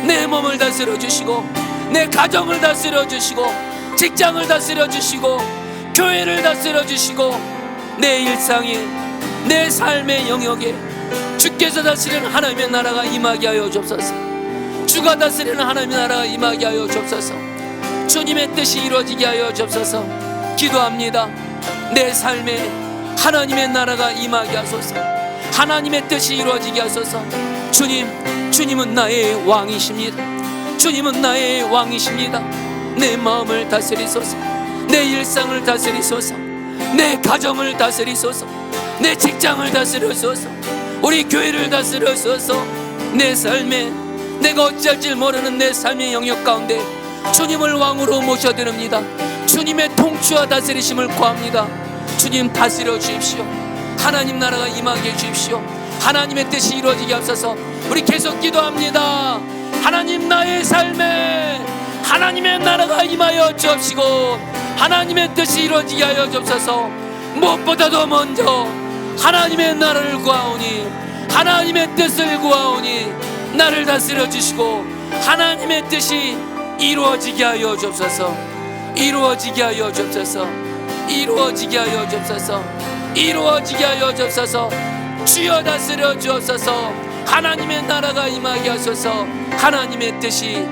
S2: 내 몸을 다스려 주시고 내 가정을 다스려 주시고 직장을 다스려 주시고 교회를 다스려 주시고 내 일상에 내 삶의 영역에 주께서 다스리는 하나님의 나라가 임하게 하여 주옵소서. 주가 다스리는 하나님의 나라가 임하게 하여 주옵소서. 주님의 뜻이 이루어지게 하여 주옵소서. 기도합니다. 내 삶에 하나님의 나라가 임하게 하소서. 하나님의 뜻이 이루어지게 하소서. 주님, 주님은 나의 왕이십니다. 주님은 나의 왕이십니다. 내 마음을 다스리소서. 내 일상을 다스리소서. 내 가정을 다스리소서. 내 직장을 다스리소서. 우리 교회를 다스리소서. 내 삶에, 내가 어찌할 줄 모르는 내 삶의 영역 가운데 주님을 왕으로 모셔드립니다. 주님의 통치와 다스리심을 구합니다. 주님 다스려 주십시오. 하나님 나라가 임하게 해 주십시오. 하나님의 뜻이 이루어지게 하소서. 우리 계속 기도합니다. 하나님, 나의 삶에 하나님의 나라가 임하여 주옵시고 하나님의 뜻이 이루어지게 하여 주옵소서. 무엇보다도 먼저 하나님의 나라를 구하오니, 하나님의 뜻을 구하오니 나를 다스려 주시고 하나님의 뜻이 이루어지게 하여 주옵소서. 이루어지게 하여 주옵소서. 이루어지게 하여 주옵소서. 이루어지게 하여 주옵소서. 주여 다스려 주옵소서. 하나님의 나라가 임하게 하소서. 하나님의 뜻이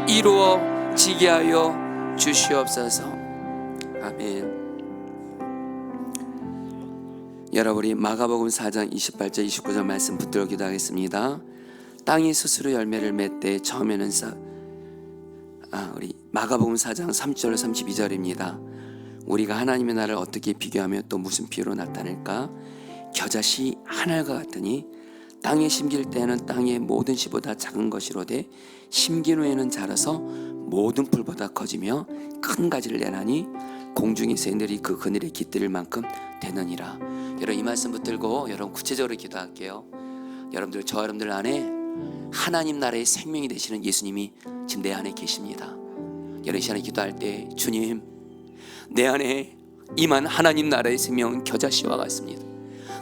S2: 이루어지게 하여 주시옵소서. 아멘. 여러분이 마가복음 4장 28절 29절 말씀 붙들어 기도하겠습니다. 땅이 스스로 열매를 맺되 처음에는 우리 마가복음 4장 3절 32절입니다. 우리가 하나님의 나라를 어떻게 비교하며 또 무슨 비유로 나타낼까? 겨자씨 하나가 같으니 땅에 심길 때에는 땅의 모든 씨보다 작은 것이로되 심긴 후에는 자라서 모든 풀보다 커지며 큰 가지를 내나니 공중의 새들이 그 그늘에 깃들일 만큼 되느니라. 여러분, 이 말씀 붙들고 여러분 구체적으로 기도할게요. 여러분들 안에 하나님 나라의 생명이 되시는 예수님이 지금 내 안에 계십니다. 여러분, 이 시간에 기도할 때 주님, 내 안에 임한 하나님 나라의 생명은 겨자씨와 같습니다.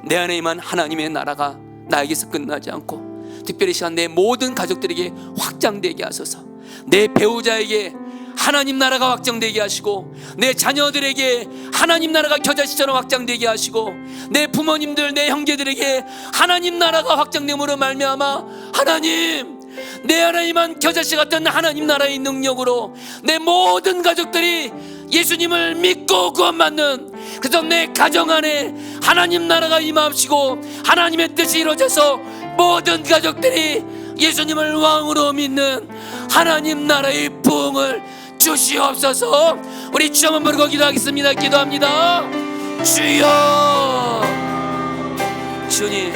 S2: 내 안에 임한 하나님의 나라가 나에게서 끝나지 않고 특별히 이 시간 내 모든 가족들에게 확장되게 하소서. 내 배우자에게 하나님 나라가 확장되게 하시고 내 자녀들에게 하나님 나라가 겨자씨처럼 확장되게 하시고 내 부모님들, 내 형제들에게 하나님 나라가 확장됨으로 말미암아 하나님, 내 하나님만 겨자씨 같은 하나님 나라의 능력으로 내 모든 가족들이 예수님을 믿고 구원받는, 그래서 내 가정 안에 하나님 나라가 임하시고 하나님의 뜻이 이루어져서 모든 가족들이 예수님을 왕으로 믿는 하나님 나라의 부흥을 주시옵소서. 우리 주여 한번 부르고 기도하겠습니다. 기도합니다. 주여, 주님,